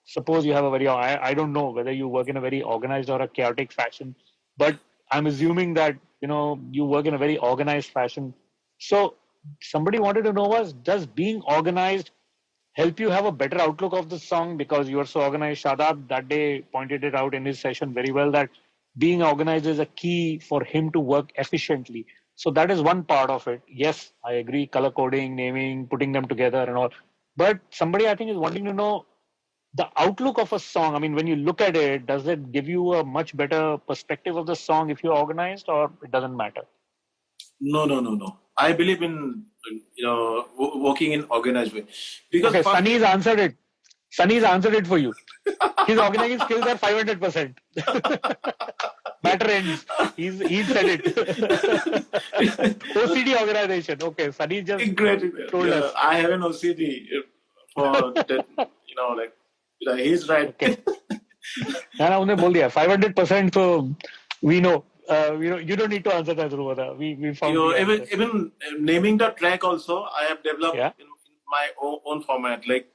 suppose you have a very, I don't know whether you work in a very organized or a chaotic fashion, but I'm assuming that, you work in a very organized fashion. So somebody wanted to know was, does being organized help you have a better outlook of the song because you are so organized? Shadab that day pointed it out in his session very well that being organized is a key for him to work efficiently. So that is one part of it. Yes, I agree. Color coding, naming, putting them together and all. But somebody I think is wanting to know the outlook of a song. I mean, when you look at it, does it give you a much better perspective of the song if you're organized, or it doesn't matter? No. I believe in working in organized way, because Okay, first Sunny's thing, answered it. Sunny's answered it for you. His organizing skills are 500%. Matter ends. He's said it. OCD organization. Okay, Sunny just great. told Yeah, us. I have an OCD for that. Like he's right. Okay. मैंने उन्हें बोल दिया 500%. So we know. You don't need to answer that, Dhruva. We found the answer. Even naming the track also, I have developed Yeah. in my own format. Like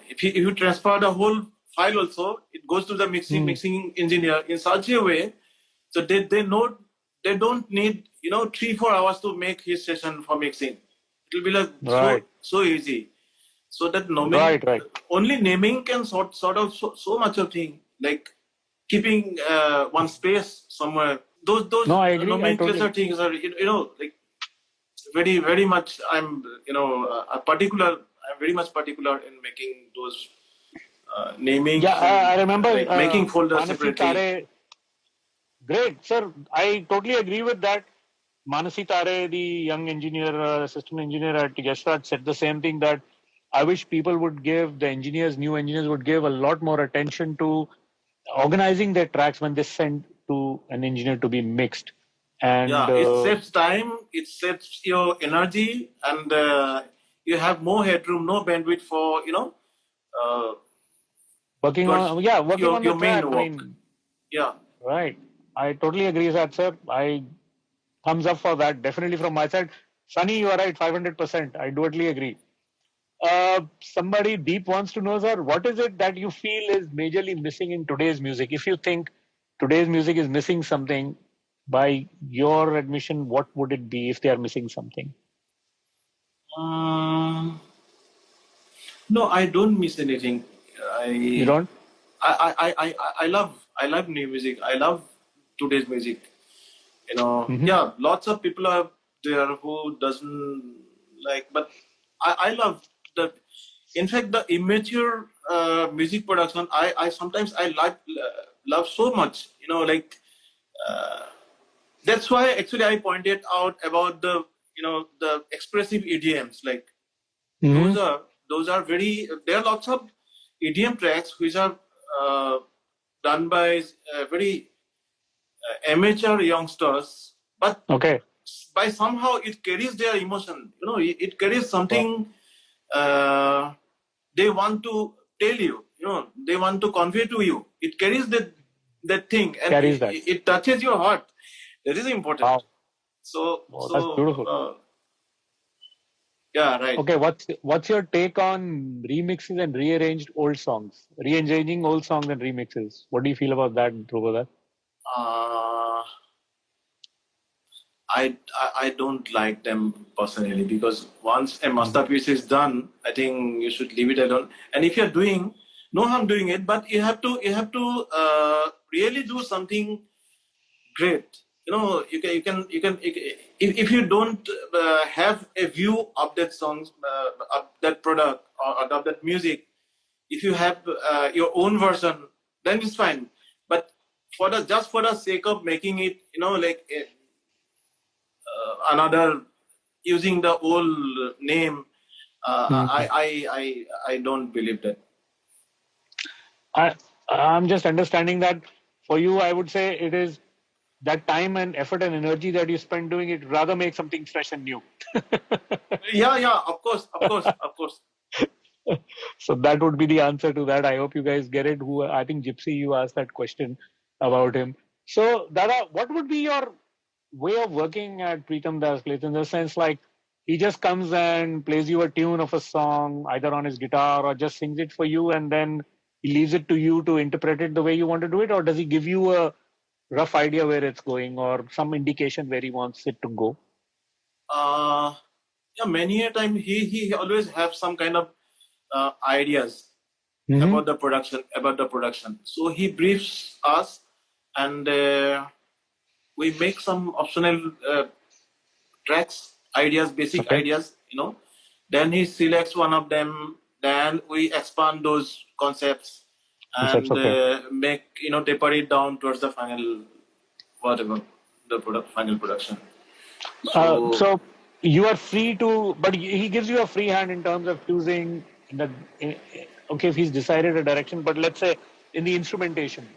if you transfer the whole file also, it goes to the mixing engineer in such a way, so they don't need 3-4 hours to make his session for mixing. It will be like Right. so easy. So that Right. only naming can sort of so much of thing, like keeping one space somewhere. Those No, I agree. I nomenclature totally. things are like very much. I'm very much particular in making those namings Yeah, I and remember like making folders Manasi separately. Tare. Great, sir. I totally agree with that. Manasi Tare, the young engineer, assistant engineer at Yashraj, said the same thing, that I wish people would give, the engineers, new engineers would give a lot more attention to organizing their tracks when they send to an engineer to be mixed. And Yeah, it saves time, it saves your energy, and you have more headroom, no bandwidth for uh, working towards on, yeah, working on the your track. main I work. mean, Yeah. right. I totally agree with that, sir. I thumbs up for that. Definitely from my side. Sunny, you are right, 500%. I totally agree. Somebody deep wants to know, sir, what is it that you feel is majorly missing in today's music? If you think today's music is missing something, by your admission, what would it be if they are missing something? Um, no, I don't miss anything. You I don't? I love new music. I love today's music. Mm-hmm. Yeah, lots of people are there who doesn't like, but I love the. In fact, the immature music production, I sometimes I like love so much. Like that's why actually I pointed out about the expressive EDMs. Like Mm-hmm. those are very. There are lots of EDM tracks which are uh, done by very amateur youngsters, but Okay. by somehow it carries their emotion. It carries Wow. something they want to tell you. They want to convey to you. It carries that thing, and Carries that. it touches your heart. That is important. Wow. So Oh, that's beautiful. yeah, right. Okay, what's your take on remixes and rearranged old songs? Rearranging old songs and remixes. What do you feel about that, Dhruva? Uh, I don't like them personally, because once a masterpiece is done, I think you should leave it alone. And if you're doing, no harm doing it, but you have to really do something great. If you don't have a view of that songs, of that product, or of that music, if you have your own version, then it's fine. But for the sake of making it, like another using the old name, Mhm. I don't believe that. I I'm just understanding that for you, I would say it is that time and effort and energy that you spend doing it, rather make something fresh and new. Yeah, of course. So that would be the answer to that. I hope you guys get it. Who I think Gypsy, you asked that question about him. So Dada, what would be your way of working at Pritam Das Place, in the sense like he just comes and plays you a tune of a song either on his guitar or just sings it for you, and then he leaves it to you to interpret it the way you want to do it, or does he give you a rough idea where it's going or some indication where he wants it to go? uh yeah, many a time he always have some kind of ideas Mm-hmm. about the production, so he briefs us, and we make some optional tracks, ideas, basic Okay. ideas, then he selects one of them, then we expand those concepts Concepts. and Okay. make, taper it down towards the final, whatever, the final production. So So you are free to, but he gives you a free hand in terms of choosing the. Okay, if he's decided a direction, but let's say in the instrumentation,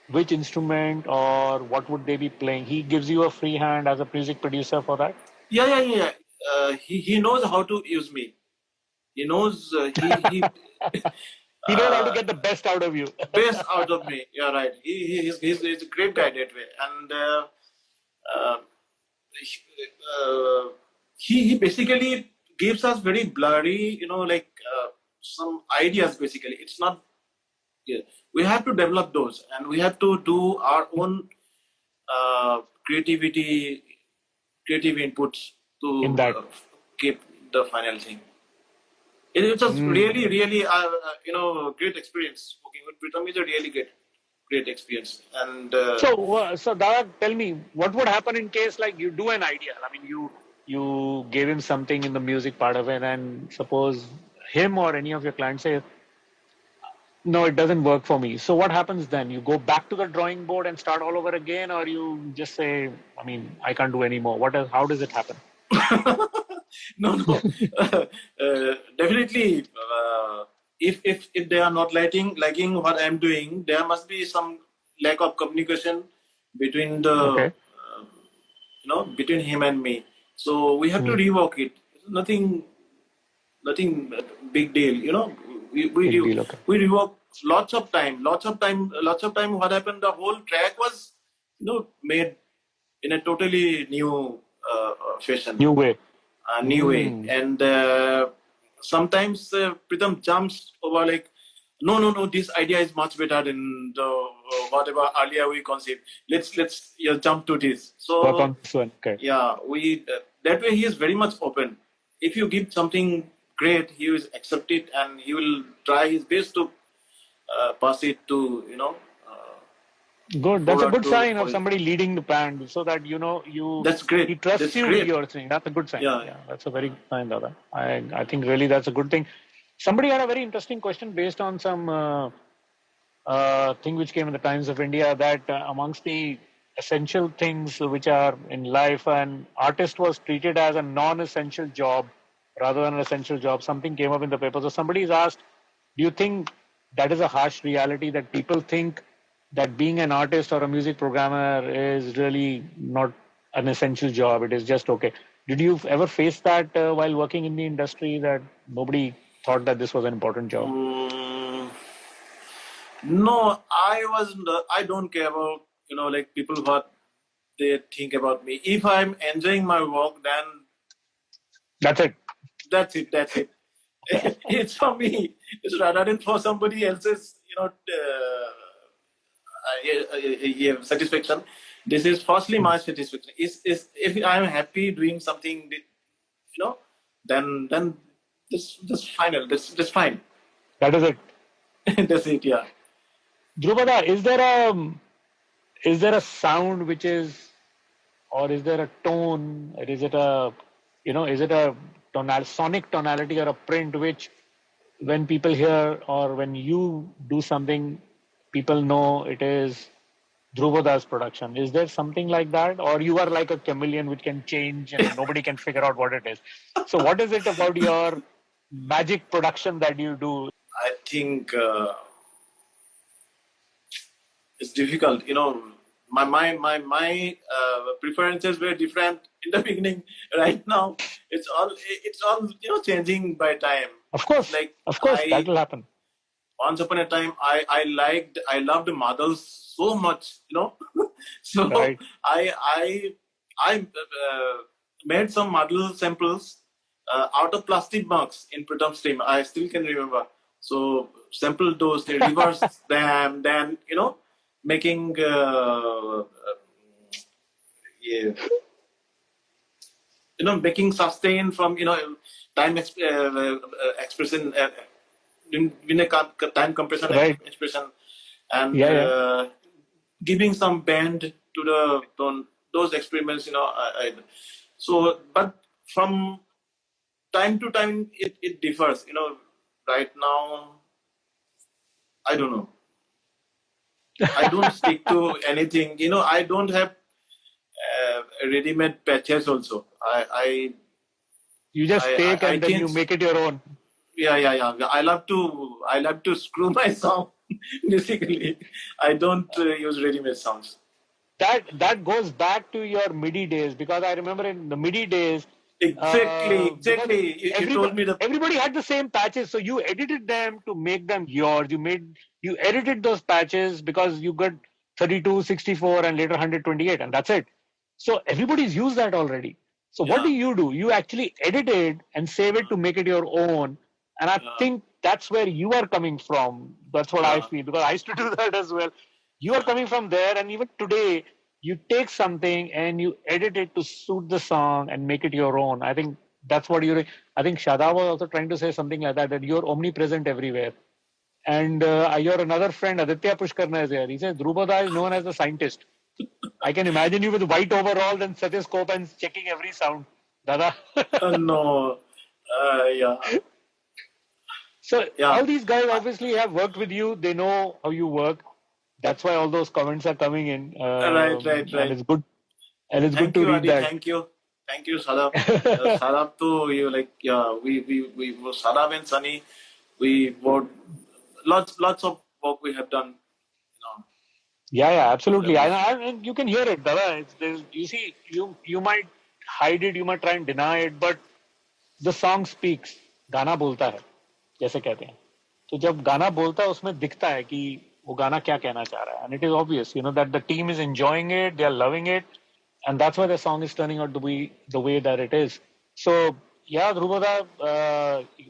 which instrument or what would they be playing? He gives you a free hand as a music producer for that. yeah. He knows how to use me. He knows he He knows how to uh, get the best out of you. best out of me. You're right. He's a great guy that way, and uh, he basically gives us very blurry, like some ideas. Basically, it's not Yeah, we have to develop those, and we have to do our own creative inputs in to that. keep the final thing. It was really, really, great experience. Working with Pritam is a really great experience. And So Dada, tell me, what would happen in case like you do an idea? I mean, you gave him something in the music part of it, and suppose him or any of your clients say, no, it doesn't work for me. So what happens then? You go back to the drawing board and start all over again, or you just say, I mean, I can't do anymore. How does it happen? no. Definitely, if they are not liking what I'm doing, there must be some lack of communication between the Okay. between him and me. So we have to rework it. Nothing big deal. We Big deal, okay. we rework lots of time. What happened? The whole track was made in a totally new fashion. New way. New way. And sometimes Pritam jumps over like, no, this idea is much better than the whatever earlier we conceived. Let's jump to this. Work So on this one. Okay. yeah, we that way he is very much open. If you give something great, he will accept it and he will try his best to pass it to Good. That's a forward good to sign of for- somebody leading the band, so that you. That's great. He trusts That's you great. with your thing. That's a good sign. Yeah. That's a very good sign, Dada. I think really that's a good thing. Somebody had a very interesting question based on some thing which came in the Times of India, that amongst the essential things which are in life, an artist was treated as a non-essential job rather than an essential job. Something came up in the paper. So somebody's asked, do you think that is a harsh reality, that people think that being an artist or a music programmer is really not an essential job? It is just okay. Did you ever face that while working in the industry, that nobody thought that this was an important job? No, I don't care about like people what they think about me. If I'm enjoying my work, then That's it. that's it. It's for me. It's rather than for somebody else's satisfaction. This is firstly my satisfaction. Is if I'm happy doing something, then this final. This fine. That is it. That's it. Yeah. Dhruvada, is there a sound which is, or is there a tone, or is it a sonic tonality or a print which, when people hear or when you do something, people know it is Dhruvada's production? Is there something like that, or you are like a chameleon which can change and nobody can figure out what it is? So, what is it about your magic production that you do? I think it's difficult. My preferences were different in the beginning. Right now, it's all changing by time. Of course, that will happen. Once upon a time, I loved models so much. So Right. I made some model samples out of plastic mugs in Pritam stream. I still can remember. So sample those, they reverse them, then making making sustain from time expression in a time compression Right. expression, and giving some bend to those experiments. So but from time to time it differs. Right now I don't know. I don't stick to anything. I don't have ready-made patches also. You just take and then you make it your own. Yeah. I love to screw my song. Basically, I don't use ready-made sounds. That goes back to your MIDI days, because I remember in the MIDI days. Exactly. You told me everybody had the same patches, so you edited them to make them yours. You edited those patches because you got 32, 64, and later 128, and that's it. So everybody's used that already. So what do? You actually edit it and save it to make it your own. And I think that's where you are coming from. That's what I feel, because I used to do that as well. You are coming from there, and even today, you take something and you edit it to suit the song and make it your own. I think that's what you're. I think Shada was also trying to say something like that you're omnipresent everywhere. And your another friend, Aditya Pushkarna, is here. He says, Drupada is known as the scientist. I can imagine you with white overalls and stethoscope and checking every sound. Dada. No. Yeah. So all these guys obviously have worked with you. They know how you work. That's why all those comments are coming in. Right. And it's good. And it's Thank good to you, read Adi. that. Thank you, Sadaf. Sadaf too. You like, we Sadaf and Sunny, we worked lots of work we have done. Yeah, absolutely. And you can hear it, Dada. You see, you might hide it, you might try and deny it, but the song speaks. गाना बोलता है, जैसे कहते हैं. तो जब गाना बोलता है, उसमें दिखता है कि वो गाना क्या कहना चाह रहा है. And it is obvious, that the team is enjoying it, they are loving it, and that's why the song is turning out to be the way that it is. So, yeah, Dhrubada,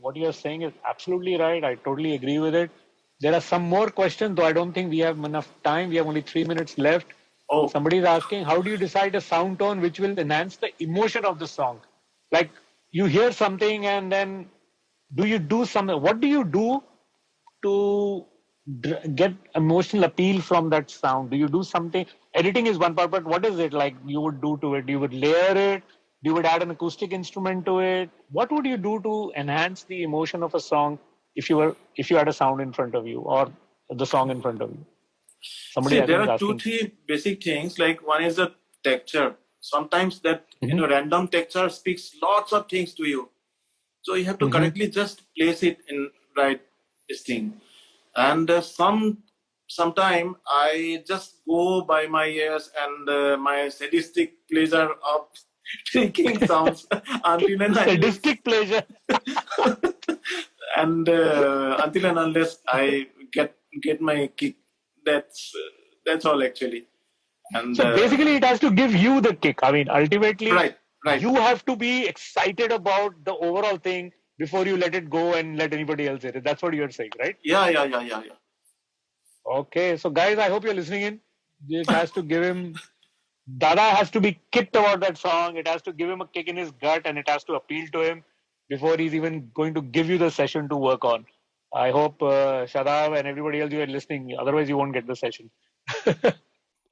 what you are saying is absolutely right. I totally agree with it. There are some more questions, though I don't think we have enough time. We have only 3 minutes left. Oh. Somebody is asking, how do you decide a sound tone which will enhance the emotion of the song? Like, you hear something and then do you do something? What do you do to get emotional appeal from that sound? Do you do something? Editing is one part, but what is it like you would do to it? You would layer it? You would add an acoustic instrument to it? What would you do to enhance the emotion of a song if you had a sound in front of you or the song in front of you? See, there are 2-3 basic things. Like one is the texture. Sometimes that random texture speaks lots of things to you. So you have to correctly just place it in right this thing. And sometime I just go by my ears and my sadistic pleasure of making sounds until and sadistic pleasure. And until and unless I get my kick, that's all actually. And so basically, it has to give you the kick. I mean, ultimately, right. You have to be excited about the overall thing before you let it go and let anybody else hit it. That's what you're saying, right? Yeah. Okay, so guys, I hope you're listening in. It has to give him. Dada has to be kicked about that song. It has to give him a kick in his gut, and it has to appeal to him before he's even going to give you the session to work on. I hope Shadav and everybody else you are listening. Otherwise, you won't get the session.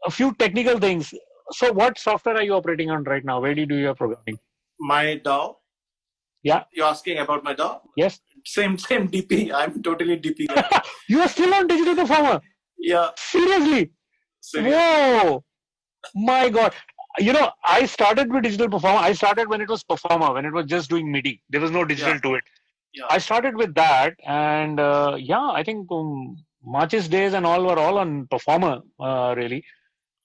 A few technical things. So, what software are you operating on right now? Where do you do your programming? My DAW. Yeah. You're asking about my DAW? Yes. Same DP. I'm totally DP guy. You are still on Digital Performer? Yeah. Seriously? Whoa! My God. I started with Digital Performer. I started when it was Performer, when it was just doing MIDI. There was no digital to it. Yeah. I started with that, and I think March's days and all were all on Performer, really.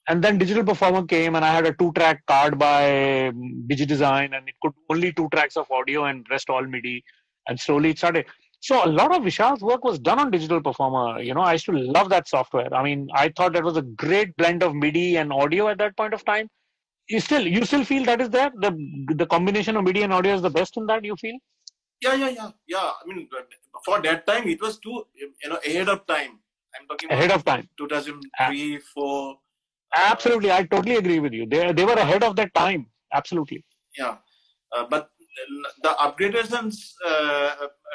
And then Digital Performer came, and I had a 2-track card by DigiDesign, and it could only 2 tracks of audio and rest all MIDI. And slowly it started. So a lot of Vishal's work was done on Digital Performer. I used to love that software. I mean, I thought that was a great blend of MIDI and audio at that point of time. You still feel that is there? The combination of MIDI and audio is the best in that, you feel? Yeah. I mean, for that time, it was too, ahead of time. I'm talking ahead of time. 2003, 4. Absolutely, I totally agree with you. They were ahead of that time. Absolutely. Yeah, but the upgradations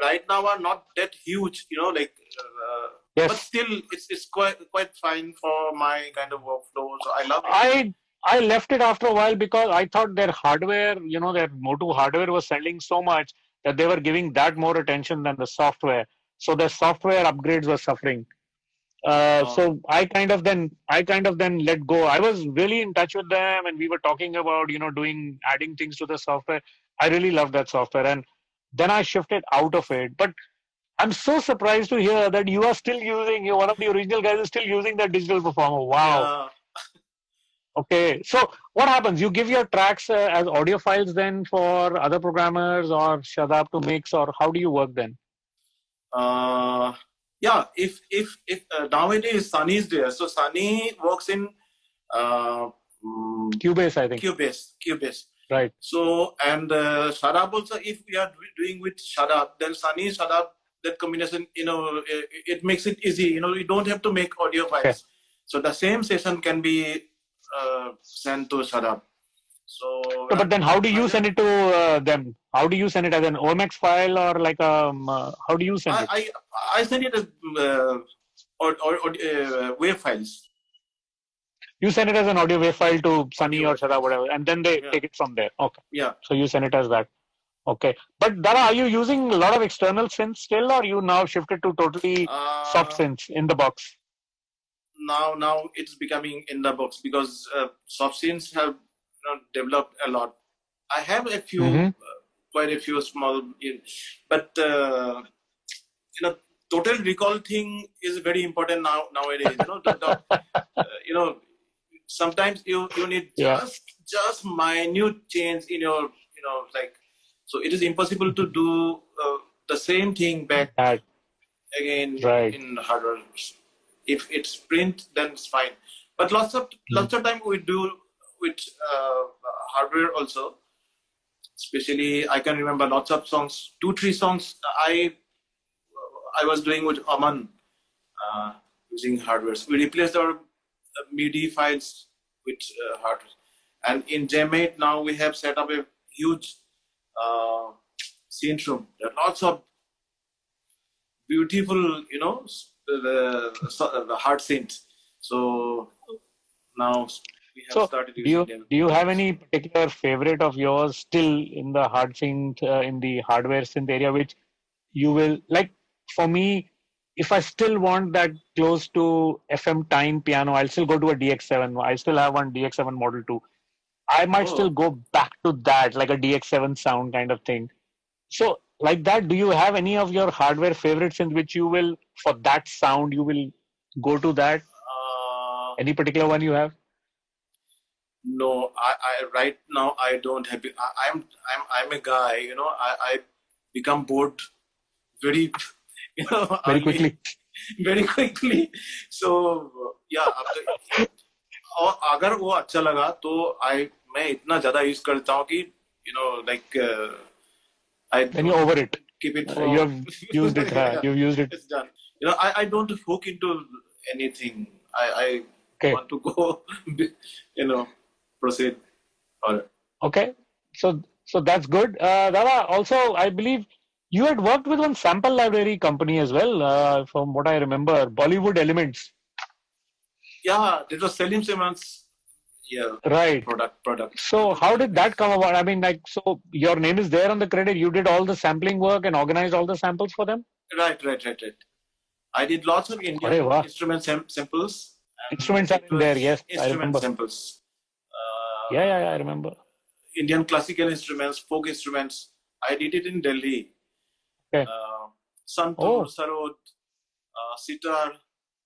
right now are not that huge. Yes. But still, it's quite fine for my kind of workflow. So I love it. I left it after a while because I thought their hardware, their Motu hardware was selling so much that they were giving that more attention than the software. So the software upgrades were suffering. So I kind of then let go. I was really in touch with them, and we were talking about adding things to the software. I really loved that software, and then I shifted out of it. But I'm so surprised to hear that you are still using. You're one of the original guys is still using that Digital Performer. Wow. Yeah. Okay, so what happens? You give your tracks as audio files then for other programmers or Shadab to mix, or how do you work then? Yeah, if nowadays Sunny is there, so Sunny works in Cubase, I think. Cubase. Right. So and Shadab also, if we are doing with Shadab, then Sunny Shadab, that combination, it makes it easy. You don't have to make audio files. Okay. So the same session can be sent to Shadab. So, No, but then how do you send it to them? How do you send it as an OMX file or like how do you send it? I send it as wave files. You send it as an audio wave file to Sunny or Shada, whatever, and then they take it from there. Okay. Yeah. So you send it as that. Okay. But Dara, are you using a lot of external synths still, or you now shifted to totally soft synths in the box? Now it's becoming in the box because soft synths have developed a lot. I have a few, quite a few small, but total recall thing is very important nowadays. Sometimes you need just minute change in your so it is impossible to do the same thing back again in hardware. If it's print, then it's fine. But lots of time we do with hardware also. Especially, I can remember lots of songs, 2-3 songs I was doing with Aman using hardware. So we replaced our MIDI files with hardware. And in J8 now we have set up a huge synth room. There are lots of beautiful, the hard synth. So now we have started using them. Do you have any particular favorite of yours still in the hard synth, in the hardware synth area, which you will like? For me, if I still want that close to FM time piano, I'll still go to a DX7. I still have one DX7 Model 2. I might still go back to that, like a DX7 sound kind of thing. So, like that, do you have any of your hardware favorites in which you will, for that sound, you will go to that? Any particular one you have? No, I right now I don't have. I'm a guy. I become bored very. Very quickly. Very quickly. So yeah. और अगर वो अच्छा लगा तो मैं इतना ज़्यादा use करता हूँ कि then you're over it. Keep it for you have used it. You've used it. It's done. I don't hook into anything. I want to go proceed. Okay, so that's good. Dara, also I believe you had worked with one sample library company as well, from what I remember, Bollywood Elements. Yeah, it was Salim Simon's product. So how did that come about? I mean, so your name is there on the credit. You did all the sampling work and organized all the samples for them? Right. I did lots of Indian instrument samples. Instruments are in there, yes. I remember. Samples. I remember. Indian classical instruments, folk instruments. I did it in Delhi. Okay. Santur, Sarod, sitar,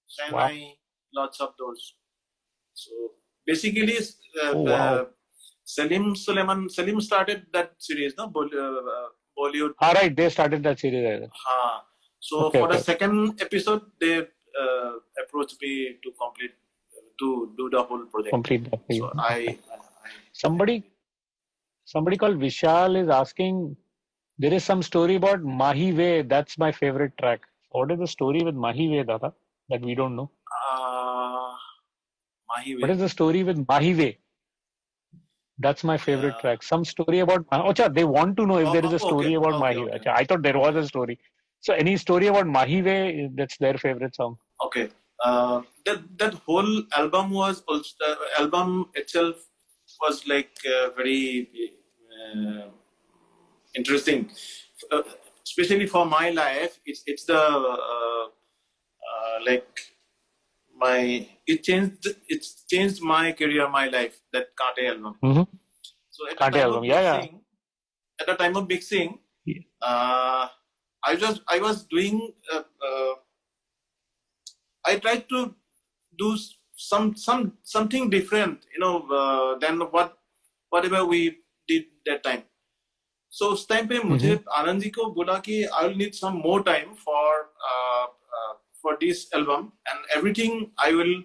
Shahnai, lots of those. So basically, Salim started that series, no? Bollywood. Right, they started that series. So for the second episode, they approached me to do the whole project. Complete that. So Somebody called Vishal is asking, there is some story about Mahi Way. That's my favorite track. What is the story with Mahi Way, Dada, that we don't know? Mahi Way. What is the story with Mahi Way? That's my favorite track. Some story about... they want to know if there is a story about Mahi Way. I thought there was a story. So any story about Mahi Way, that's their favorite song. Okay. That whole album was also... album itself was like very interesting. Especially for my life, it's the... It changed my career, my life, that Kante album. Mm-hmm. So at the time of mixing, I was doing I tried to do something different, than whatever we did that time. So उस time पे मुझे आनंद जी को बोला कि I will need some more time for this album, and everything I will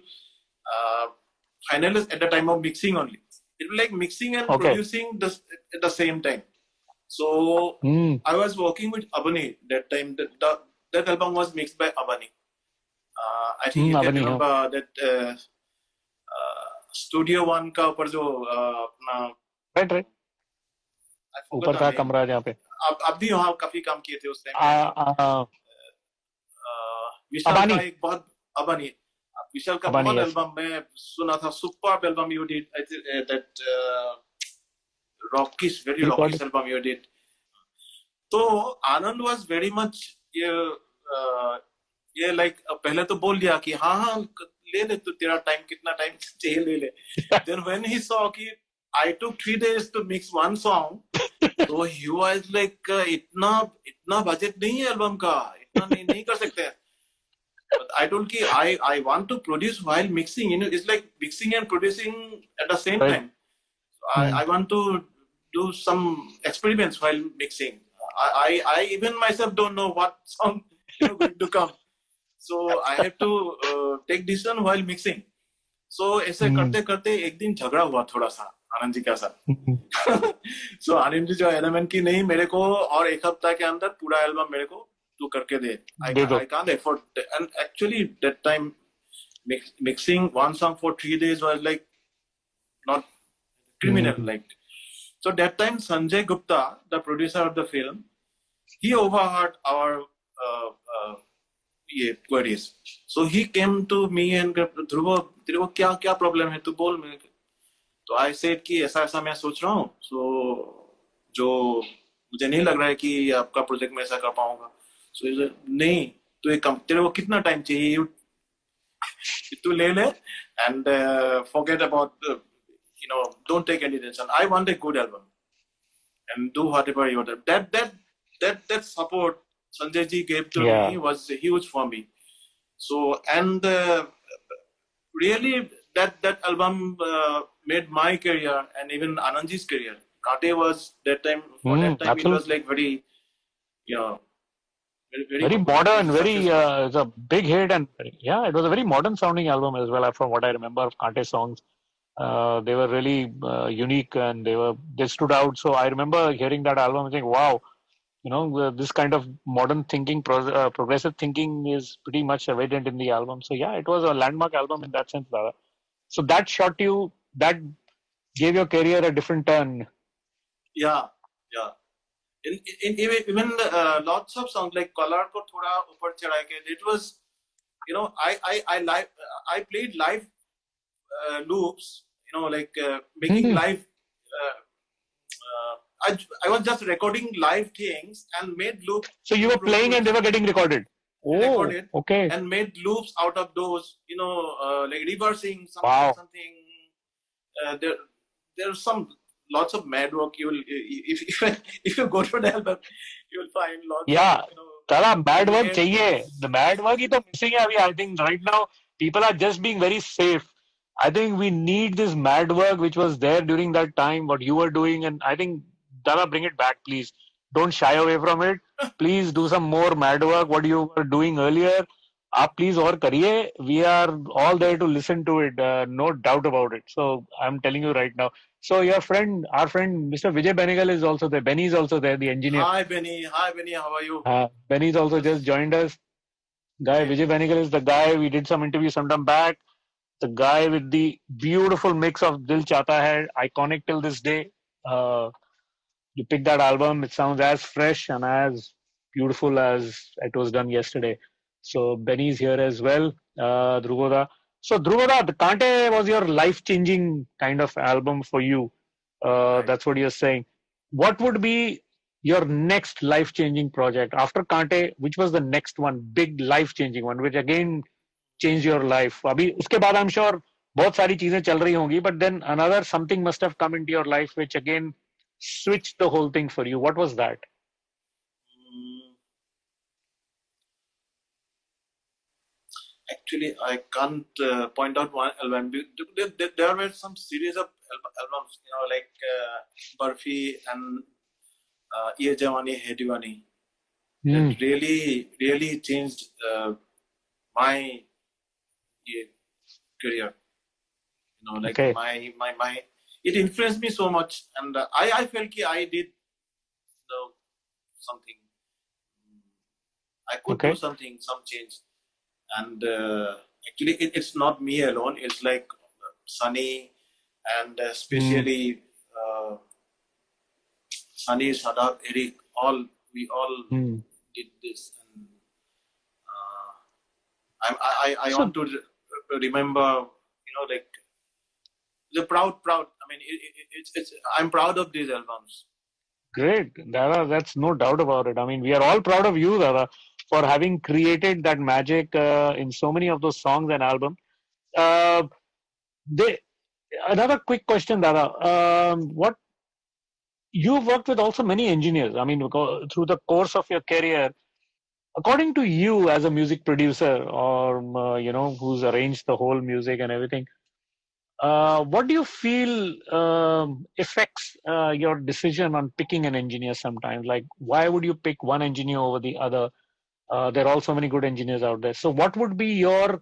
finalize at the time of mixing only. It will like mixing and producing at the same time. So I was working with Abani that time. The that album was mixed by Abani. I think you can Abani, remember that Studio One का ऊपर जो अपना right, right. I forgot ऊपर the था name. कमरा जहाँ पे अब भी वहाँ काफी काम किए थे उस टाइम विशाल का एक बहुत अबानी विशाल का बहुत एल्बम मैं सुना था super album you did that rockies very rockies album you did तो आनंद वाज वेरी मच ये लाइक पहले तो बोल दिया कि हाँ हाँ ले ले तो तेरा टाइम कितना टाइम चाहिए ले ले then when he saw कि I took 3 days to mix one song तो he was like इतना बजट नहीं है एल्बम का इतना नहीं कर सकते हैं but I told कि I want to produce while mixing, you know, it's like mixing and producing at the same time. So I want to do some experiments while mixing. I even myself don't know what song going to come. So I have to take decision while mixing. So ऐसे करते करते एक दिन झगड़ा हुआ थोड़ा सा आनंद जी के साथ. So आनंद जी जो एलिमेंट की नहीं मेरे को और एक हफ्ता के अंदर पूरा एल्बम मेरे को तू करके दे. I can't afford that. And actually that time mixing one song for 3 days was like not criminal like. So that time Sanjay Gupta, the producer of the film, he overheard our queries. So he came to me and Dhruva, तेरे को क्या problem है तू बोल मेरे को. तो I said कि ऐसा मैं सोच रहा हूँ. So जो मुझे नहीं लग रहा है कि आपका प्रोजेक्ट में ऐसा कर पाऊंगा. So he said नहीं तो एक तेरे को कितना टाइम चाहिए तू ले ले and forget about you know don't take any tension. I want a good album and do whatever you want. That support Sanjay ji gave to me was huge for me. So and really that album made my career and even Anandji's career. Kate was that time for that time absolutely. It was like very you know very modern, very it's a big hit and it was a very modern sounding album as well from what I remember of Kante's songs. They were really unique and they stood out. So I remember hearing that album and saying, wow, you know, this kind of modern thinking, progressive thinking is pretty much evident in the album. So yeah, it was a landmark album in that sense, Dada. So that shot you, that gave your career a different turn. Yeah. In even lots of songs like Color ko thoda upar chadha ke, it was, you know, I played live loops, you know, like making live. I was just recording live things and made loops. So you were playing and they were getting recorded. Recorded, okay. And made loops out of those, you know, like reversing something. There's some lots of mad work. You will if you go to the album, you will find lots. Of, you know, Tara, mad work chahiye. The mad work is missing. I think right now people are just being very safe. I think we need this mad work which was there during that time. What you were doing, and I think Tara, bring it back, please. Don't shy away from it. Please do some more mad work. What you were doing earlier. Please और करिए. We are all there to listen to it. No doubt about it. So I'm telling you right now. So our friend, Mr. Vijay Benegal is also there. Benny is also there, the engineer. Hi Benny. How are you? Benny's also just joined us. Vijay Benegal is the guy. We did some interview sometime back. The guy with the beautiful mix of Dil Chahta Hai, iconic till this day. You picked that album. It sounds as fresh and as beautiful as it was done yesterday. So Benny's here as well. Dhruvoda. So Dhruvoda, the Kante was your life-changing kind of album for you. Right. That's what you're saying. What would be your next life-changing project after Kante? Which was the next one, big life-changing one, which again changed your life? Abhi uske baad I'm sure बहुत सारी चीजें चल रही होंगी, but then another something must have come into your life which again switched the whole thing for you. What was that? Actually, I can't point out one album. There were some series of albums, you know, like Barfi and Ye Jawani Hai Diwani. That really changed my career. You know, like my it influenced me so much, and I felt that I did something I could do Okay. something, some change. And actually, it's not me alone. It's like Sunny and Mm, especially Sunny, Sadaf, Eric. We all mm. did this. And I So want to remember, like the proud. I mean, it's I'm proud of these albums. great, Dada. That's no doubt about it. I mean, we are all proud of you, Dada, for having created that magic in so many of those songs and albums. Uh, they Another quick question, Dada. What you've worked with also many engineers. I mean, through the course of your career, according to you as a music producer, or who's arranged the whole music and everything, what do you feel affects your decision on picking an engineer sometimes? Like, why would you pick one engineer over the other? There are also many good engineers out there. So, what would be your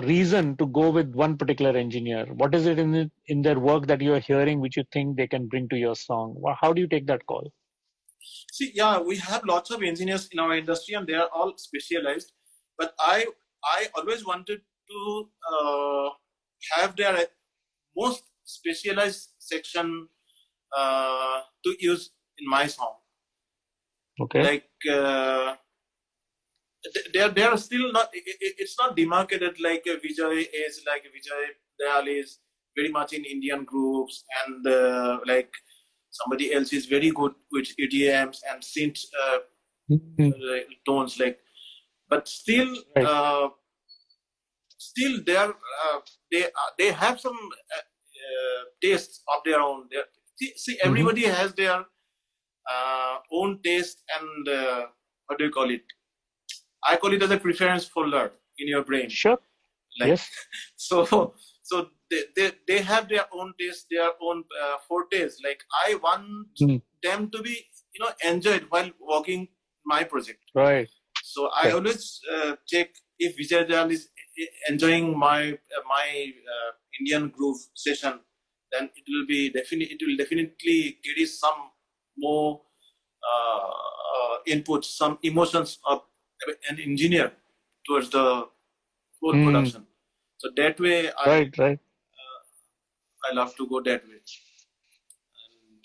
reason to go with one particular engineer? What is it in their work that you are hearing which you think they can bring to your song? How do you take that call? See, yeah, we have lots of engineers in our industry, and they are all specialized. But I always wanted to have their most specialized section to use in my song. Okay. Like they are still not. It's not demarcated like Vijay is like Vijay Dayal is very much in Indian groups, and like somebody else is very good with EDMs and synth Mhm. tones. Like, but still, Right. still they have some tastes of their own. See, Hmm. everybody has their own taste and what do you call it? I call it as a preference folder in your brain. Sure. Like Yes. so, they have their own taste, their own fortes. Like I want Mm. them to be enjoyed while working my project. Right. So I Okay. always check if Vijay Dayal is enjoying my Indian groove session, then it will definitely carry some more input, some emotions of an engineer towards the whole Mm. production. So that way, Right. Right. I love to go that way.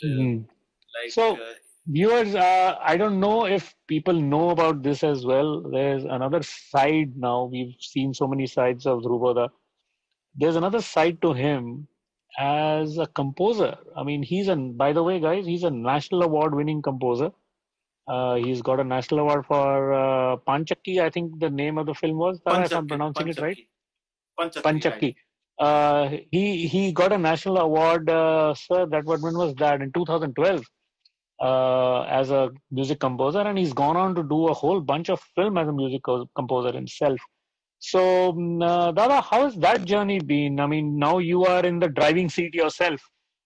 And Mm. like So, viewers, I don't know if people know about this as well. There's another side now. We've seen so many sides of Dhruvoda. There's another side to him as a composer. I mean, by the way, guys, he's a national award winning composer. He's got a national award for Panchakki, I think the name of the film was, Tara, if I'm Panchakki, pronouncing it right. Panchakki, Panchakki, right? Panchakki. He got a national award, sir. When was that? In 2012, as a music composer, and he's gone on to do a whole bunch of film as a composer himself. So, Dada, how has that journey been? I mean, now you are in the driving seat yourself.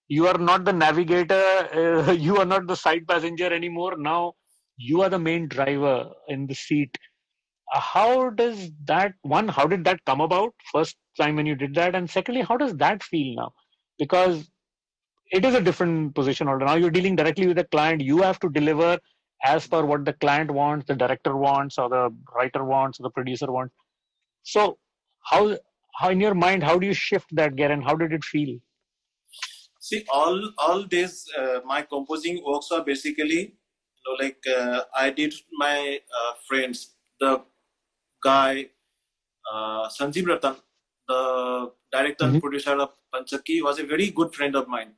You are not the navigator. You are not the side passenger anymore. Now you are the main driver in the seat. How does that one? How did that come about? First time when you did that, and secondly, how does that feel now? Because it is a different position already. Now you're dealing directly with the client. You have to deliver as per what the client wants, the director wants, or the writer wants, or the producer wants. So how how in your mind, how do you shift that gear, and how did it feel? See, all these my composing works are basically, like I did my friends, the guy Sanjeev Ratan, the director and Hmm. producer of Panchaki, was a very good friend of mine.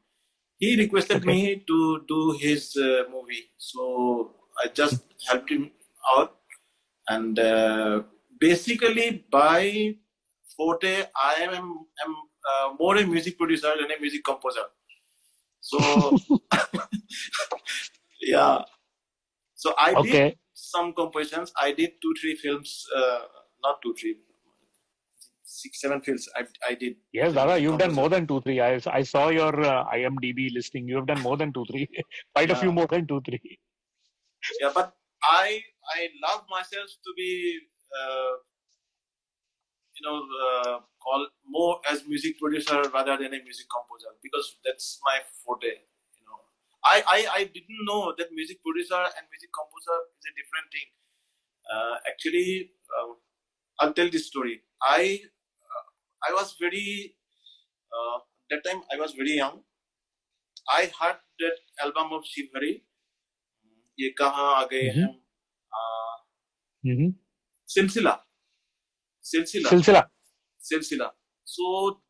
He requested Okay. me to do his movie, so I just helped him out. And basically, by forte, I am more a music producer than a music composer. So yeah, so I did Okay. some compositions. I did 2-3 films, not 2-3, 6-7 films. I did Yes, as a Dada, music you've done composer. more than two, three. I saw your IMDb listing. You have done more than two, three. Quite a few Yeah, more than two, three. yeah, but I love myself to be called more as music producer rather than a music composer, because that's my forte. I didn't know that music producer and music composer is a different thing. Actually, I'll tell this story. I was very that time I was very young. I heard that album of Shivhari, ये कहाँ आ गए Mm-hmm. हम, Mm-hmm. सिलसिला, सिलसिला, Silsila. सिलसिला. So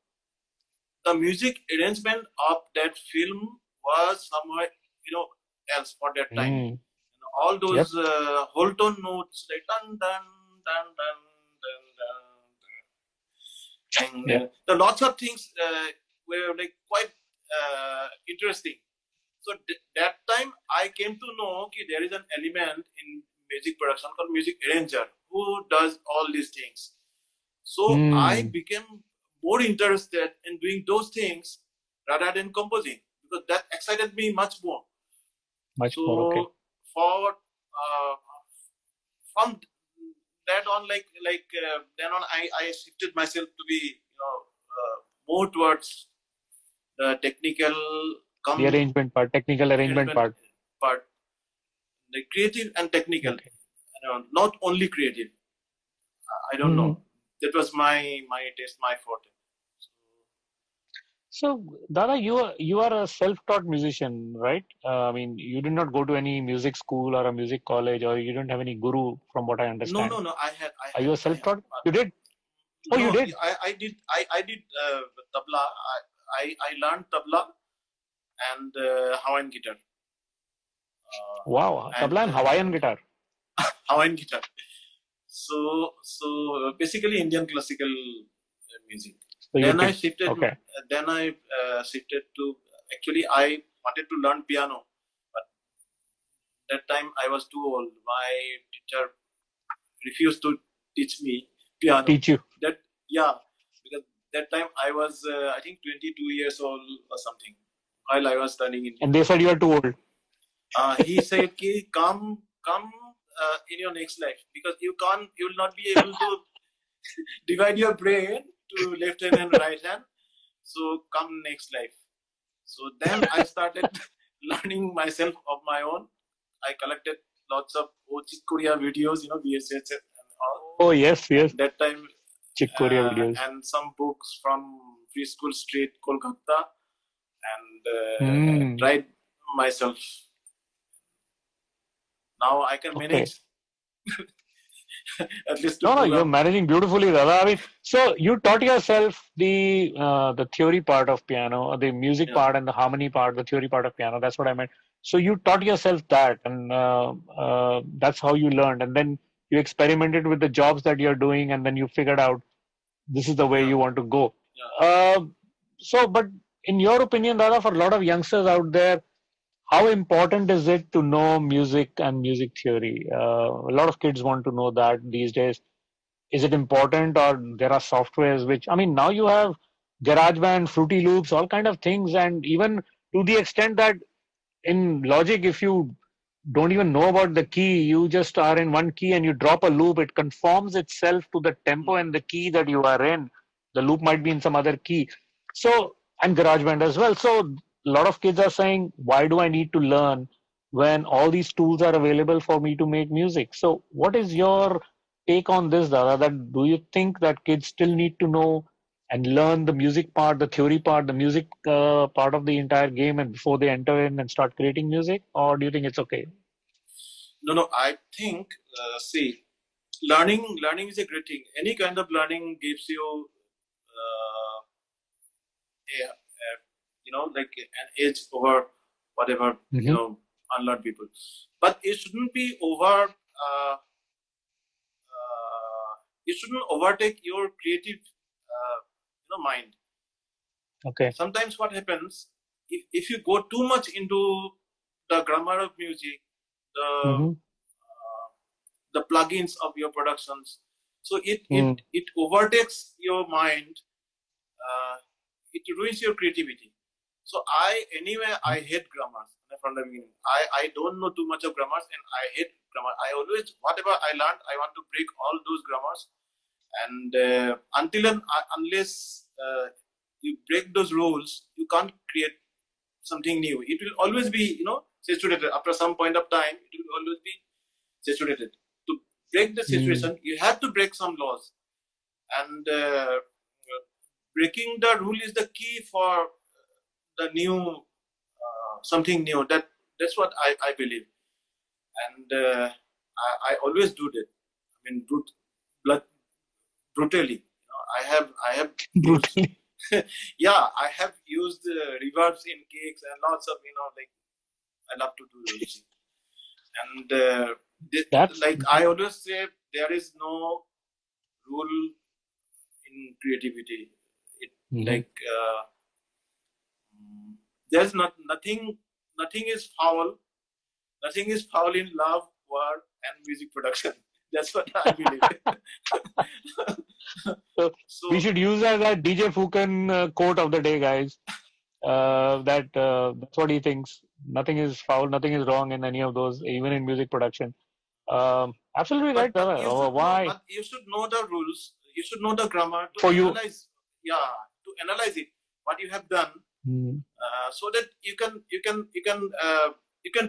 the music arrangement of that film was somewhere, else for that time. Mm. All Yep. those whole tone notes like dun dun dun dun dun dun. And Yeah. the lots of things were like quite interesting. So that time I came to know that there is an element in music production called music arranger who does all these things. So I Mm. became more interested in doing those things rather than composing because that excited me much more. Much So more. Okay. for from that on, then on, I shifted myself to be more towards the technical, The arrangement part, technical arrangement part. the creative and technical. Okay. Not only creative. I don't know. That was my taste, my forte. So, Dada, you are a self-taught musician, right? I mean, you did not go to any music school or a music college, or you don't have any guru, from what I understand. No. Are you a self-taught? You did? Oh, no, you did? I did tabla. I learned tabla and Hawaiian guitar. Wow, tabla and Hawaiian guitar. Hawaiian guitar. So basically Indian classical music. So you Then I did. shifted. Okay. Then I shifted to. Actually, I wanted to learn piano, but that time I was too old. My teacher refused to teach me piano. Teach you. Because that time I was I think 22 years old or something while I was studying in. And they said you are too old. He said, "Ki come in your next life because you will not be able to divide your brain to left hand and right hand. So come next life." So then I started learning myself of my own. I collected lots of Chick Korea videos, VSS and all. Oh, yes. At that time, Chick Korea videos. and some books from Free School Street, Kolkata, and tried myself. Now I can manage. At least no, you're managing beautifully, Dada. I mean, so you taught yourself the theory part of piano, the music part and the harmony part, the theory part of piano. That's what I meant. So you taught yourself that, and that's how you learned. And then you experimented with the jobs that you're doing, and then you figured out this is the way you want to go. But in your opinion, Dada, for a lot of youngsters out there, how important is it to know music and music theory? A lot of kids want to know that these days. Is it important, or there are softwares which, I mean, now you have GarageBand, Fruity Loops, all kind of things, and even to the extent that in Logic, if you don't even know about the key, you just are in one key and you drop a loop, it conforms itself to the tempo and the key that you are in. The loop might be in some other key. So, and GarageBand as well. So, a lot of kids are saying, why do I need to learn when all these tools are available for me to make music? So, what is your take on this, Dada? That do you think that kids still need to know and learn the music part, the theory part, the music part of the entire game, and before they enter in and start creating music, or do you think it's okay? No. I think learning is a great thing. Any kind of learning gives you like an edge over whatever unlearned people. But it shouldn't be over. It shouldn't overtake your creative mind. Okay. Sometimes what happens if you go too much into the grammar of music, the plugins of your productions, so it overtakes your mind. It ruins your creativity. So I hate grammars from the beginning. I don't know too much of grammars and I hate grammar. I always, whatever I learned, I want to break all those grammars. And unless you break those rules, you can't create something new. It will always be, saturated. After some point of time, it will always be saturated. break the situation, you have to break some laws. And breaking the rule is the key for the new, something new. That's what I believe. And I always do that. I mean, brutally. I have used, Brutally. yeah, I have used reverbs in cakes and lots of, like, I love to do those things. And That's like I always say, there is no rule in creativity. Like there's nothing is foul. Nothing is foul in love, war, and music production. That's what I believe. so we should use as a DJ Phukan quote of the day, guys. That's what he thinks. Nothing is foul, nothing is wrong in any of those, even in music production. Absolutely right, but Dada. Why? but you should know the rules. You should know the grammar to For analyze. Yeah, to analyze it. What you have done, you. so that you can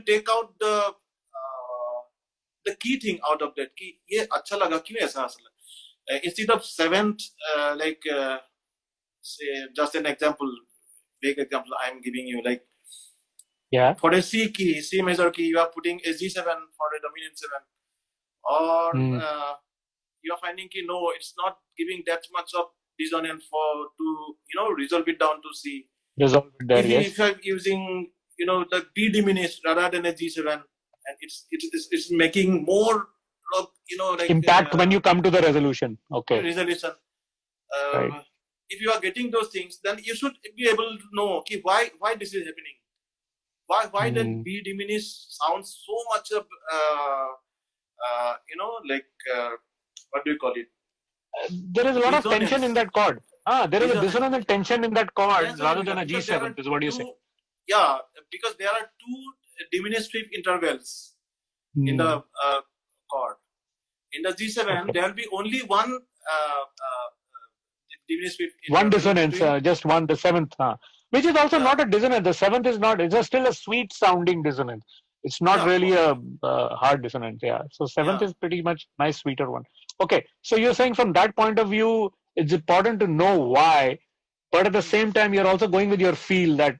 take out the key thing out of that. कि ये अच्छा लगा क्यों ऐसा असला? Instead of seventh, say just an example, big example I'm giving you, like Yeah. for a C key, C major key, you are putting a G7 for a dominant 7, or you are finding key, no, it's not giving that much of dissonance to resolve it down to C. Resolve it there, yes. If I'm using the B diminished rather than a G7, and it's making more like impact when you come to the resolution. Okay. Resolution. Right. If you are getting those things, then you should be able to know, okay, why this is happening. Why that B diminished sounds so much of like what do you call it? There is a lot of Dissonance. tension in that chord. There is a dissonance and tension in that chord rather than a because G7, is what you say. Yeah, because there are two diminished fifth intervals in the chord. In the G7, there will be only one diminished fifth interval. One dissonance, just one, the seventh. Which is also not a dissonance. The seventh is not, it's still a sweet sounding dissonance. It's not really a hard dissonance. Yeah. So seventh is pretty much nice, sweeter one. Okay. So you're saying from that point of view, it's important to know why, but at the same time, you're also going with your feel that,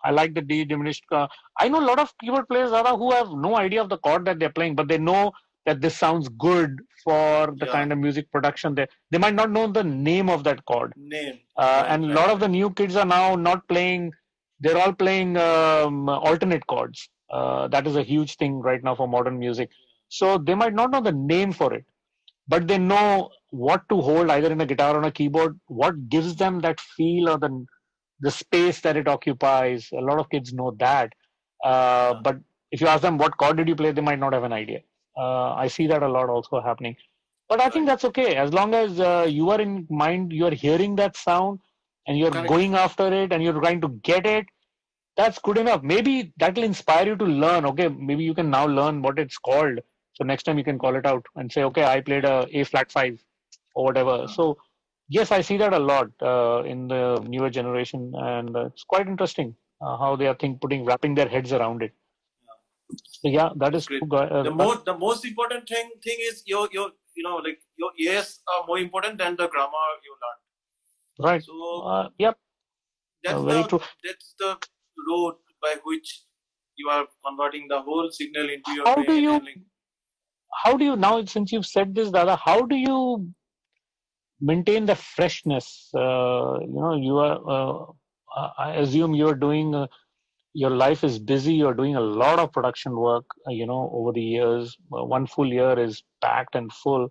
I like the D diminished. I know a lot of keyboard players who have no idea of the chord that they're playing, but they know that this sounds good for the kind of music production. They might not know the name of that chord. And a lot of the new kids are now not playing, they're all playing alternate chords. That is a huge thing right now for modern music. So they might not know the name for it, but they know what to hold either in a guitar or on a keyboard, what gives them that feel or the space that it occupies. A lot of kids know that. But if you ask them what chord did you play, they might not have an idea. I see that a lot also happening. But I think that's okay. As long as you are in mind, you are hearing that sound and you're going after it and you're trying to get it, that's good enough. Maybe that will inspire you to learn. Okay, maybe you can now learn what it's called. So next time you can call it out and say, okay, I played a flat 5 or whatever. So yes, I see that a lot in the newer generation, and it's quite interesting how they are wrapping their heads around it. So yeah, that is great. True. The most important thing is your like your ears are more important than the grammar you learn. Right. So yep. That's very true. That's the road by which you are converting the whole signal into your brain. How do you now, since you've said this, Dada, how do you maintain the freshness? You are, I assume you are doing, your life is busy, you're doing a lot of production work, over the years. One full year is packed and full.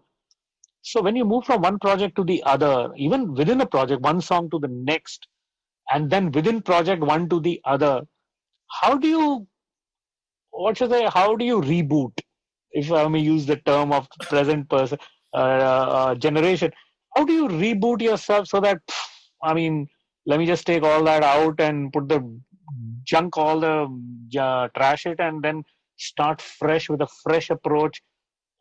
So when you move from one project to the other, even within a project, one song to the next, and then within project one to the other, how do you reboot, if I may use the term of present person generation? How do you reboot yourself so that, let me just take all that out and put the junk, all the trash it, and then start fresh with a fresh approach,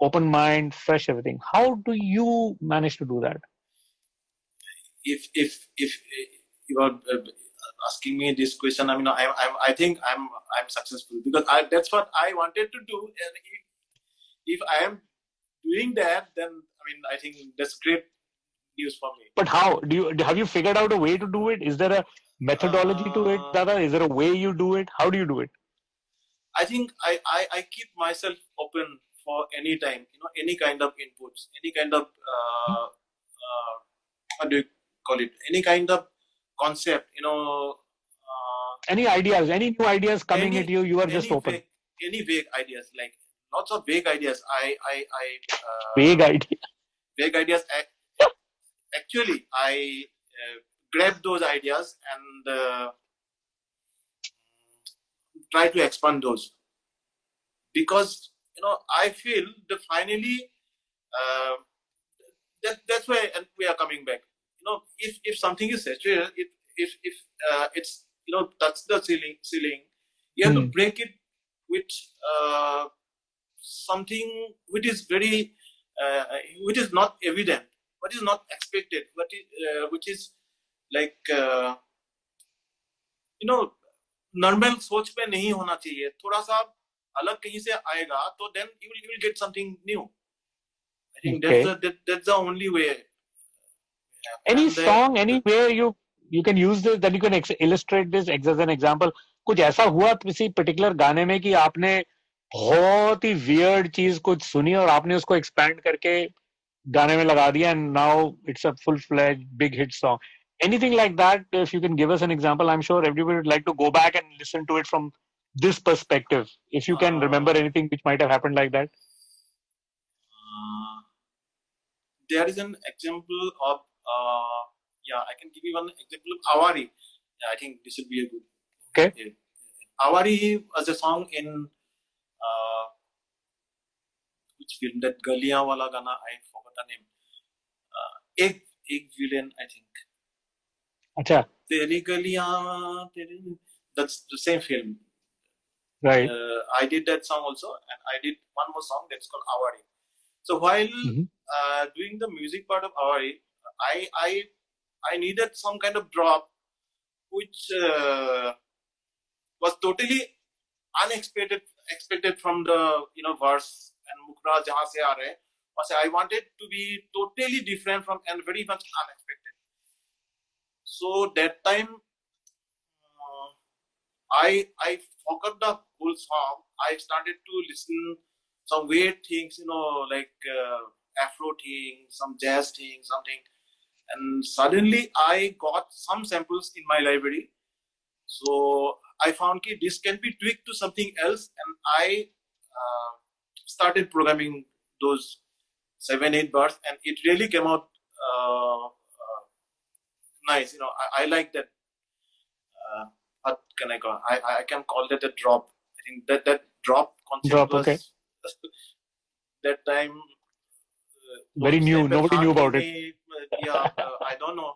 open mind, fresh everything? How do you manage to do that? If you are asking me this question, I think I'm successful because that's what I wanted to do. And if I am doing that, then I mean, I think that's great news for me. But how have you figured out a way to do it? Is there a methodology to it, Uh, Dada? Is there a way you do it? How do you do it? I think I keep myself open for any time, any kind of inputs, any kind of how do you call it? Any kind of concept, Any ideas, any new ideas coming at you, you are just open. Any vague ideas, like lots of vague ideas. Vague idea. Vague ideas. Actually, I grab those ideas and try to expand those, because I feel that finally that's why we are coming back. If something is saturated, if it's touch the ceiling, you have to break it with something which is very which is not evident, what is not expected, which is like normal सोच पे नहीं होना चाहिए, थोड़ा सा अलग कहीं से आएगा, तो then you will get something new. I think that's the only way. Any song, anywhere you can use this, that you can illustrate this as an example. कुछ ऐसा हुआ किसी particular गाने में कि आपने बहुत ही weird चीज कुछ सुनी और आपने उसको expand करके गाने में लगा दिया, and now it's a full-fledged big hit song. Anything like that, if you can give us an example, I'm sure everybody would like to go back and listen to it from this perspective. If you can remember anything which might have happened like that. There is an example of, I can give you one example of Awari. Yeah, I think this will be a good. Okay. Yeah. Awari was a song in which film? That Galiyan wala gana, I forgot the name. Ek villain, I think. Acha. Teri Galiyan, that's the same film. Right. I did that song also, and I did one more song that's called Awari. So while doing the music part of Awari, I needed some kind of drop which was totally expected from the verse and mukra jahan se aa rahe. I wanted to be totally different from and very much unexpected. So that time I forgot the whole song. I started to listen some weird things, like Afro thing, some jazz thing, something. And suddenly I got some samples in my library. So I found that this can be tweaked to something else, and I started programming those 7-8 bars, and it really came out nice. I like that. What can I call? I can call that a drop. I think that drop concept was that time very new. Nobody knew about it. I don't know.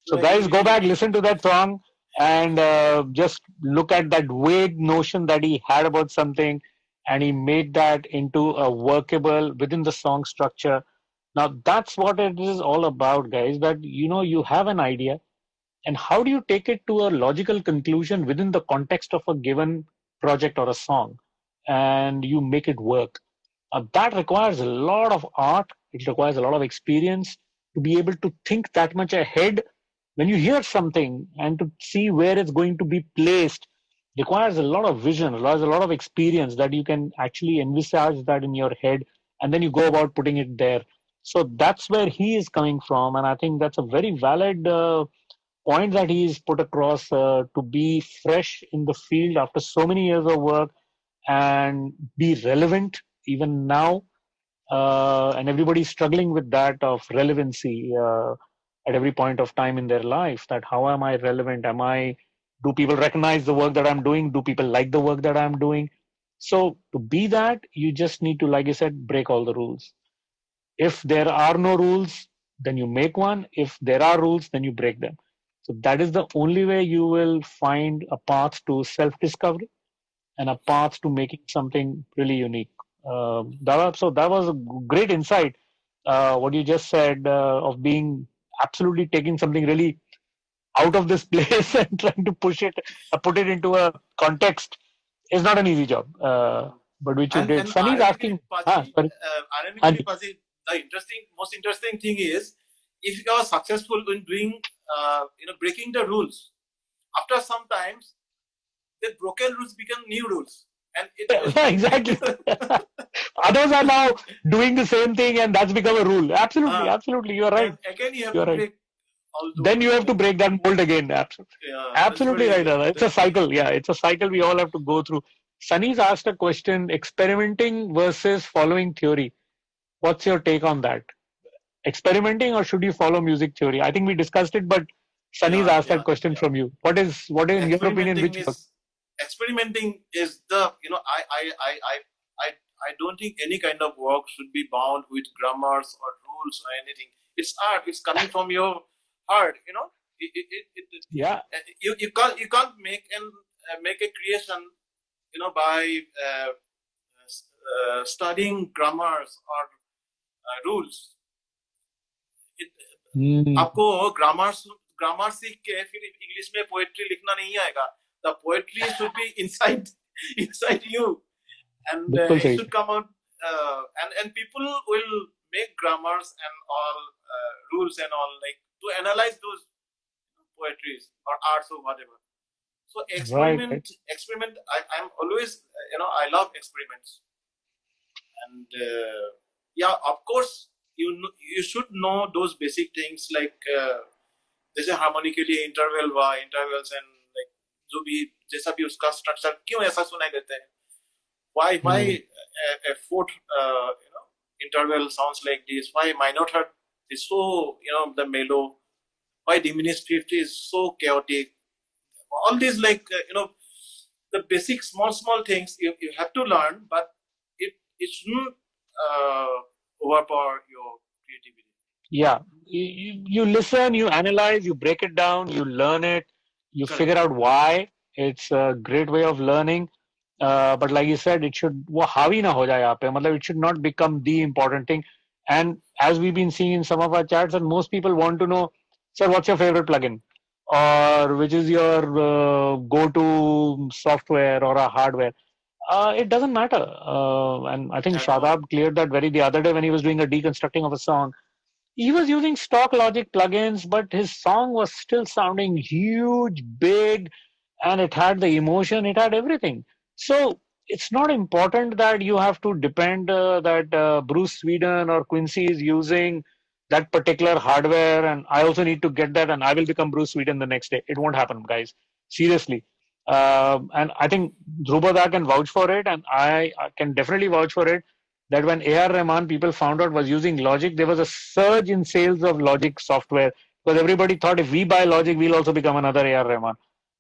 So guys, go back, listen to that song, and just look at that vague notion that he had about something, and he made that into a workable within the song structure. Now that's what it is all about, guys. That you have an idea, and how do you take it to a logical conclusion within the context of a given project or a song, and you make it work. That requires a lot of art. It requires a lot of experience to be able to think that much ahead. When you hear something and to see where it's going to be placed, requires a lot of vision, requires a lot of experience that you can actually envisage that in your head, and then you go about putting it there. So that's where he is coming from, and I think that's a very valid point that he's put across, to be fresh in the field after so many years of work and be relevant even now. And everybody's struggling with that of relevancy at every point of time in their life. That how am I relevant? Do people recognize the work that I'm doing? Do people like the work that I'm doing? So to be that, you just need to, like I said, break all the rules. If there are no rules, then you make one. If there are rules, then you break them. So that is the only way you will find a path to self-discovery and a path to making something really unique. Dava, so that was a great insight. What you just said of being absolutely taking something really out of this place and trying to put it into a context is not an easy job. but which you did. And Sunny is asking. Sorry. ironically, Paji, the most interesting thing is, if you are successful in doing, breaking the rules, after some times, the broken rules become new rules, and Yeah, exactly. Others are now doing the same thing, and that's become a rule. Absolutely, absolutely. You are right. then again you have You are to right. break all those. Then you have to break that mold again. Absolutely. Yeah, Absolutely right, Dada. It's a cycle. Yeah, it's a cycle we all have to go through. Sunny's asked a question: experimenting versus following theory. What's your take on that? Experimenting, or should you follow music theory? I think we discussed it, but Sunny's asked that question from you. What is in your opinion, which experimenting is the, I don't think any kind of work should be bound with grammars or rules or anything. It's art. It's coming from your heart. yeah, You can't make a creation, by studying grammars or rules. आपको grammar सीख के फिर English में poetry लिखना नहीं आएगा. The poetry should be inside you, and it should come out, and people will make grammars and all rules and all, like, to analyze those poetries or arts or whatever. So experiment. I'm always, I love experiments, and of course you should know those basic things, like जैसे harmony के लिए intervals and like जो भी जैसा भी उसका structure क्यों ऐसा सुनाई देता है, why a fourth interval sounds like this, why minor third is so, the mellow, why diminished fifth is so chaotic, all these, like, the basic small things you have to learn, but it shouldn't overpower your creativity. Yeah, you listen, you analyze, you break it down, you learn it, you figure out why. It's a great way of learning. But like you said, it should वो हावी ना हो जाए यहाँ पे. मतलब it should not become the important thing. And as we've been seeing in some of our chats, and most people want to know, sir, what's your favorite plugin, or which is your go-to software or a hardware. It doesn't matter. And I think Shadab cleared that the other day when he was doing a deconstructing of a song. He was using stock Logic plugins, but his song was still sounding huge, big, and it had the emotion, it had everything. So it's not important that you have to depend that Bruce Sweden or Quincy is using that particular hardware, and I also need to get that, and I will become Bruce Sweden the next day. It won't happen, guys. Seriously. And I think Dhrubada can vouch for it, and I can definitely vouch for it, that when A.R. Rahman, people found out, was using Logic, there was a surge in sales of Logic software, because everybody thought if we buy Logic, we'll also become another A.R. Rahman.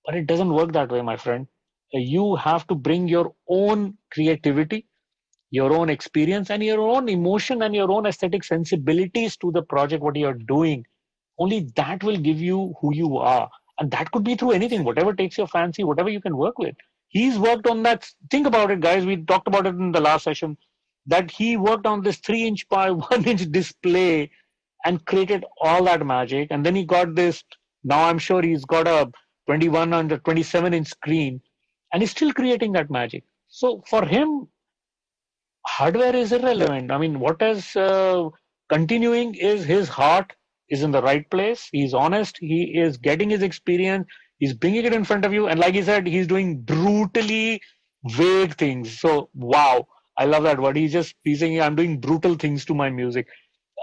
But it doesn't work that way, my friend. You have to bring your own creativity, your own experience, and your own emotion and your own aesthetic sensibilities to the project, what you're doing. Only that will give you who you are. And that could be through anything, whatever takes your fancy, whatever you can work with. He's worked on that. Think about it, guys. We talked about it in the last session, that he worked on this 3-inch by 1-inch display and created all that magic. And then he got this, now I'm sure he's got a 21 and a 27-inch screen, and he's still creating that magic. So for him, hardware is irrelevant. I mean, what is continuing is his heart is in the right place. He's honest. He is getting his experience. He's bringing it in front of you. And like he said, he's doing brutally vague things. So, wow. I love that word. He's saying, I'm doing brutal things to my music.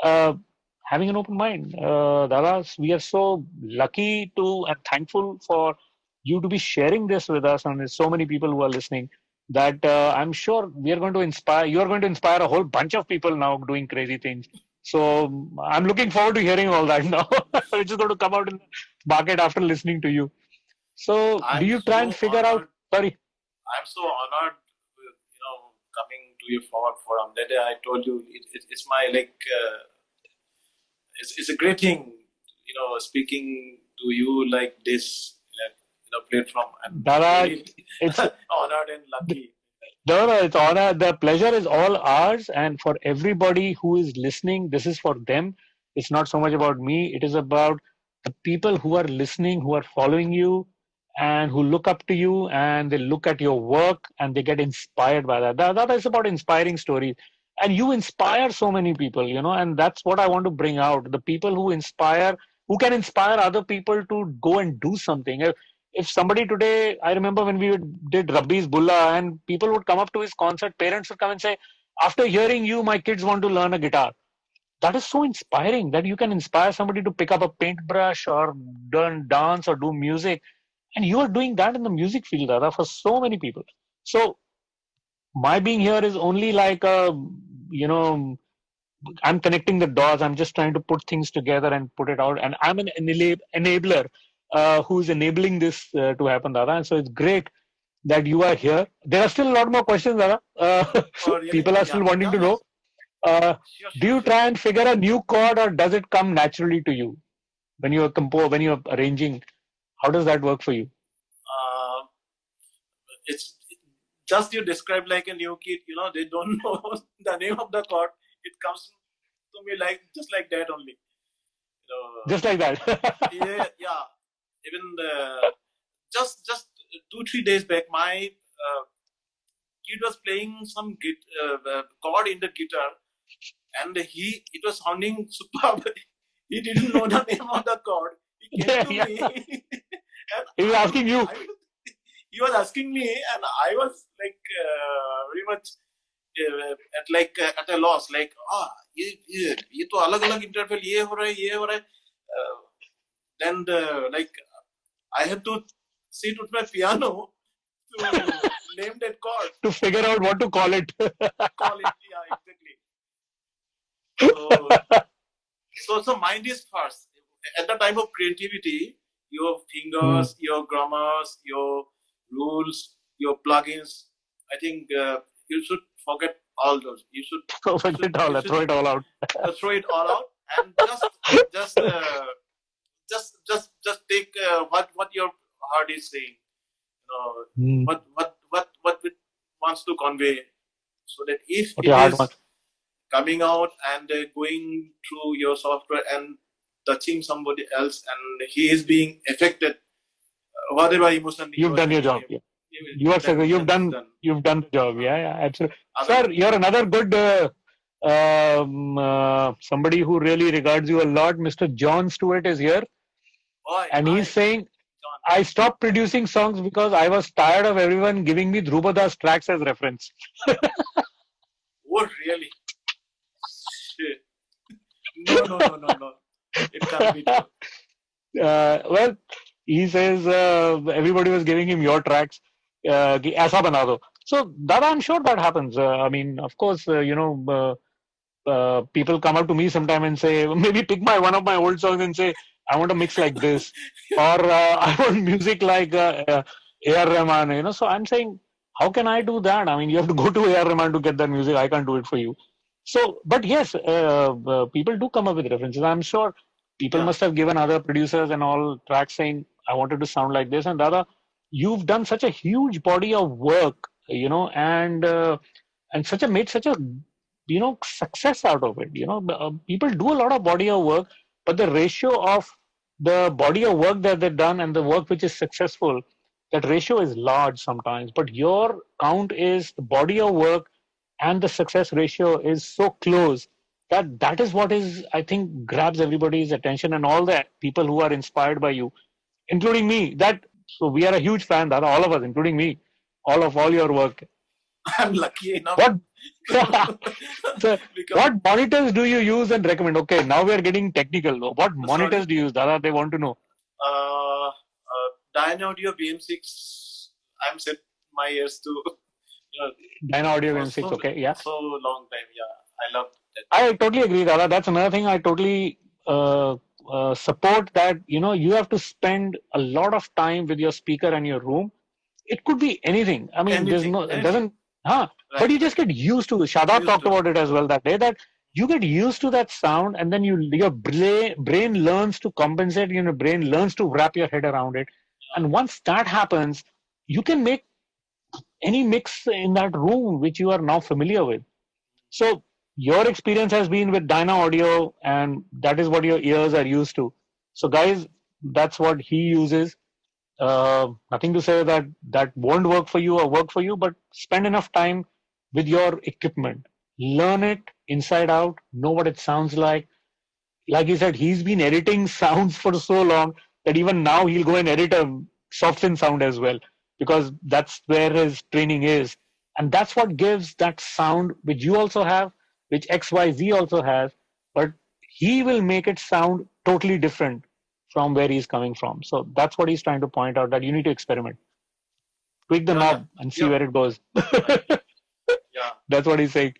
Having an open mind. Dada, we are so lucky to and thankful for you to be sharing this with us. And there's so many people who are listening, that I'm sure we are going to inspire. You are going to inspire a whole bunch of people now doing crazy things. So I'm looking forward to hearing all that now, which is going to come out in the market after listening to you. So do you try and figure out? Sorry. I'm so honored, coming to your forum. That I told you, it's my, like, it's a great thing, speaking to you like this, platform. I'm really it's honored and lucky. No, it's honor. The pleasure is all ours, and for everybody who is listening, this is for them. It's not so much about me. It is about the people who are listening, who are following you, and who look up to you, and they look at your work and they get inspired by that. That is about inspiring stories. And you inspire so many people, and that's what I want to bring out. The people who inspire, who can inspire other people to go and do something. If somebody today, I remember when we did Rabbi's Bulla and people would come up to his concert, parents would come and say, after hearing you, my kids want to learn a guitar. That is so inspiring that you can inspire somebody to pick up a paintbrush or learn dance or do music. And you are doing that in the music field, Dada, for so many people. So my being here is only like I'm connecting the dots. I'm just trying to put things together and put it out. And I'm an enabler who's enabling this to happen, Dada. And so it's great that you are here. There are still a lot more questions, Dada. Oh, really? People are still wanting to know. Do you try and figure a new chord, or does it come naturally to you when you're when you're arranging? How does that work for you? It's just you describe like a new kid. They don't know the name of the chord. It comes to me just like that only. Just like that. yeah. Even just 2-3 days back, my kid was playing some chord in the guitar, and it was sounding superb. He didn't know the name of the chord. He came to me. And he was asking you. He was asking me, and I was like very much at a loss. Like, ये तो अलग-अलग interval ये हो रहा है. Then like I had to sit with my piano to name that chord. To figure out what to call it. Yeah, exactly. So mind is first. At the time of creativity, your fingers, your grammars, your rules, your plugins, I think you should forget all those. You should throw it all out. Throw it all out, and just take what your heart is saying. What it wants to convey, so that if it is coming out and going through your software and touching somebody else, and he is being affected, whatever emotion you've done your job. You've done the job. Yeah, absolutely. Sir, you're another good somebody who really regards you a lot. Mr. John Stewart is here, and he's saying, I stopped producing songs because I was tired of everyone giving me Dhrubada's tracks as reference. Oh, really? Shit. No. It can't be true. Well, he says everybody was giving him your tracks. Aisa bana do. So, Dada, I'm sure that happens. I mean, of course, people come up to me sometime and say, maybe pick one of my old songs and say, I want a mix like this, or I want music like A.R. Rahman. So I'm saying, how can I do that? I mean, you have to go to A.R. Rahman to get that music. I can't do it for you. So, but yes, people do come up with references. I'm sure people must have given other producers and all tracks saying, I wanted to sound like this. And Dada, you've done such a huge body of work, and made such a success out of it. People do a lot of body of work, but the ratio of the body of work that they've done and the work which is successful, that ratio is large sometimes. But your count is the body of work and the success ratio is so close that is what is, I think, grabs everybody's attention, and all the people who are inspired by you, including me. So we are a huge fan, Dada, all of us, including me, all your work. I'm lucky enough. What monitors do you use and recommend? Okay, now we are getting technical. What monitors do you use, Dada? They want to know. Dynaudio BM6. I'm set my ears to. Dynaudio BM6. Okay, yeah. So long time, yeah. I love that. I totally agree, Dada. That's another thing I totally support. That you have to spend a lot of time with your speaker and your room. It could be anything. I mean, it doesn't. Right. But you just get used to. Shadab talked about it as well that day, that you get used to that sound, and then your brain learns to compensate. Your brain learns to wrap your head around it, and once that happens, you can make any mix in that room which you are now familiar with. So your experience has been with Dynaudio, and that is what your ears are used to. So guys, that's what he uses. Nothing to say that that won't work for you or work for you, but spend enough time with your equipment. Learn it inside out, know what it sounds like he said, he's been editing sounds for so long that even now he'll go and edit a soften sound as well, because that's where his training is. And that's what gives that sound which you also have, which XYZ also has, but he will make it sound totally different from where he's coming from. So that's what he's trying to point out, that you need to experiment. Tweak the Yeah, knob and see where it goes. yeah. That's what he's saying.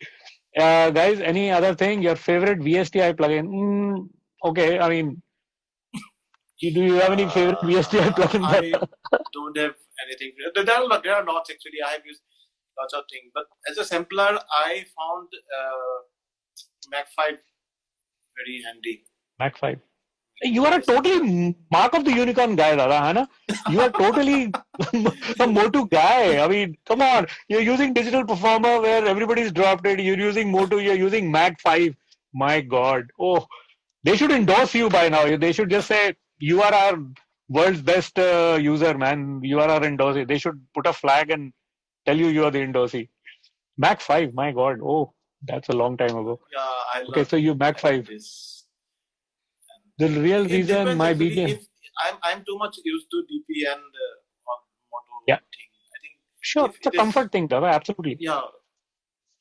Guys, any other thing? Your favorite VSTI plugin? Okay, I mean, do you have any favorite VSTI plugin? I don't have anything. There are lots actually. I have used lots of things, but as a sampler, I found Mac 5 very handy. Mac 5. You are a totally mark of the unicorn guy, Dada, hai na? You are totally a Motu guy. I mean, come on. You're using Digital Performer where everybody's dropped it. You're using Motu, you're using Mac 5. My God. Oh, they should endorse you by now. They should just say, you are our world's best user, man. You are our endorsee. They should put a flag and tell you are the endorsee. Mac 5, my God. Oh, that's a long time ago. Yeah, I Okay, so you Mac 5. This. The real It reason depends my actually. BGM. If I'm too much used to DP and Moto Yeah. thing. I think Sure, it's a comfort thing, Dava, absolutely. Yeah.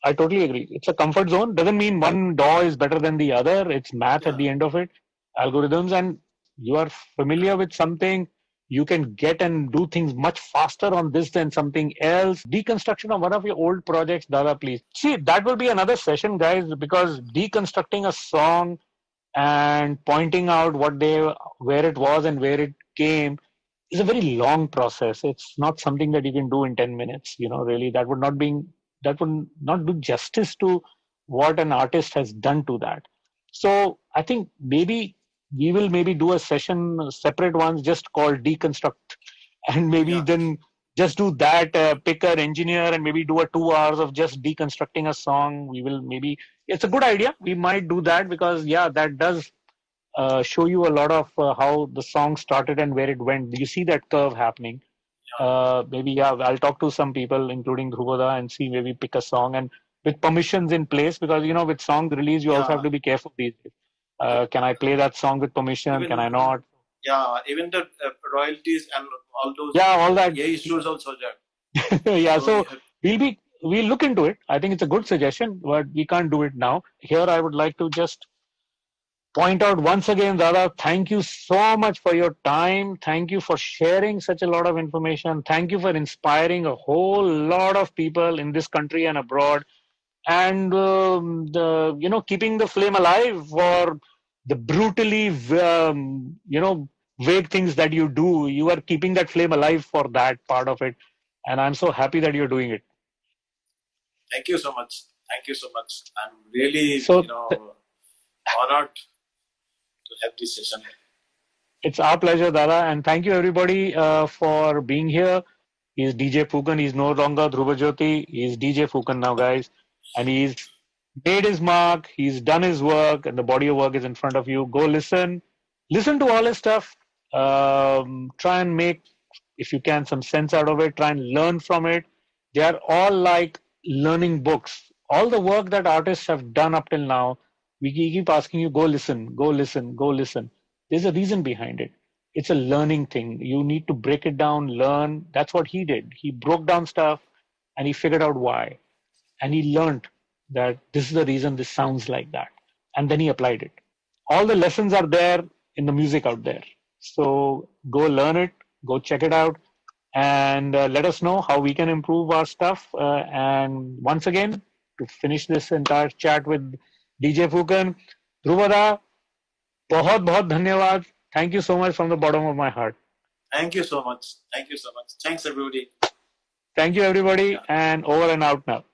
I totally agree. It's a comfort zone. Doesn't mean one DAW is better than the other. It's math at the end of it, algorithms, and you are familiar with something, you can get and do things much faster on this than something else. Deconstruction of one of your old projects, Dada, please. See, that will be another session, guys, because deconstructing a song and pointing out where it was and where it came is a very long process. It's not something that you can do in 10 minutes. Really, that would not do justice to what an artist has done to that. So I think maybe we will do a session, separate ones, just called deconstruct, and maybe then just do that, pick an engineer and maybe do a 2 hours of just deconstructing a song. It's a good idea. We might do that because that does show you a lot of how the song started and where it went. You see that curve happening. I'll talk to some people, including Dhruvoda, and see, maybe pick a song and with permissions in place, because with song release you also have to be careful these days. Can I play that song with permission? Can I not? Yeah, even the royalties and all those. Yeah, all that. Issues also there. Yeah, so we'll look into it. I think it's a good suggestion, but we can't do it now. Here, I would like to just point out once again, Dada, thank you so much for your time. Thank you for sharing such a lot of information. Thank you for inspiring a whole lot of people in this country and abroad, and keeping the flame alive for the brutally vague things that you do. You are keeping that flame alive for that part of it, and I'm so happy that you're doing it. Thank you so much. I'm really honored to have this session. It's our pleasure, Dada, and thank you everybody for being here. He's DJ Phukan. He's no longer Dhruva Jyoti. He's DJ Phukan now, guys, and he's made his mark. He's done his work, and the body of work is in front of you. Go listen to all his stuff. Try and make, if you can, some sense out of it. Try and learn from it. They are all like learning books. All the work that artists have done up till now, we keep asking you, go listen. There's a reason behind it. It's a learning thing. You need to break it down, learn. That's what he did. He broke down stuff and he figured out why. And he learned that this is the reason this sounds like that. And then he applied it. All the lessons are there in the music out there. So go learn it, go check it out, and let us know how we can improve our stuff. And once again, to finish this entire chat with DJ Phukan, Dhruvada, बहुत धन्यवाद. Thank you so much from the bottom of my heart. Thank you so much. Thanks everybody. Thank you everybody, and over and out now.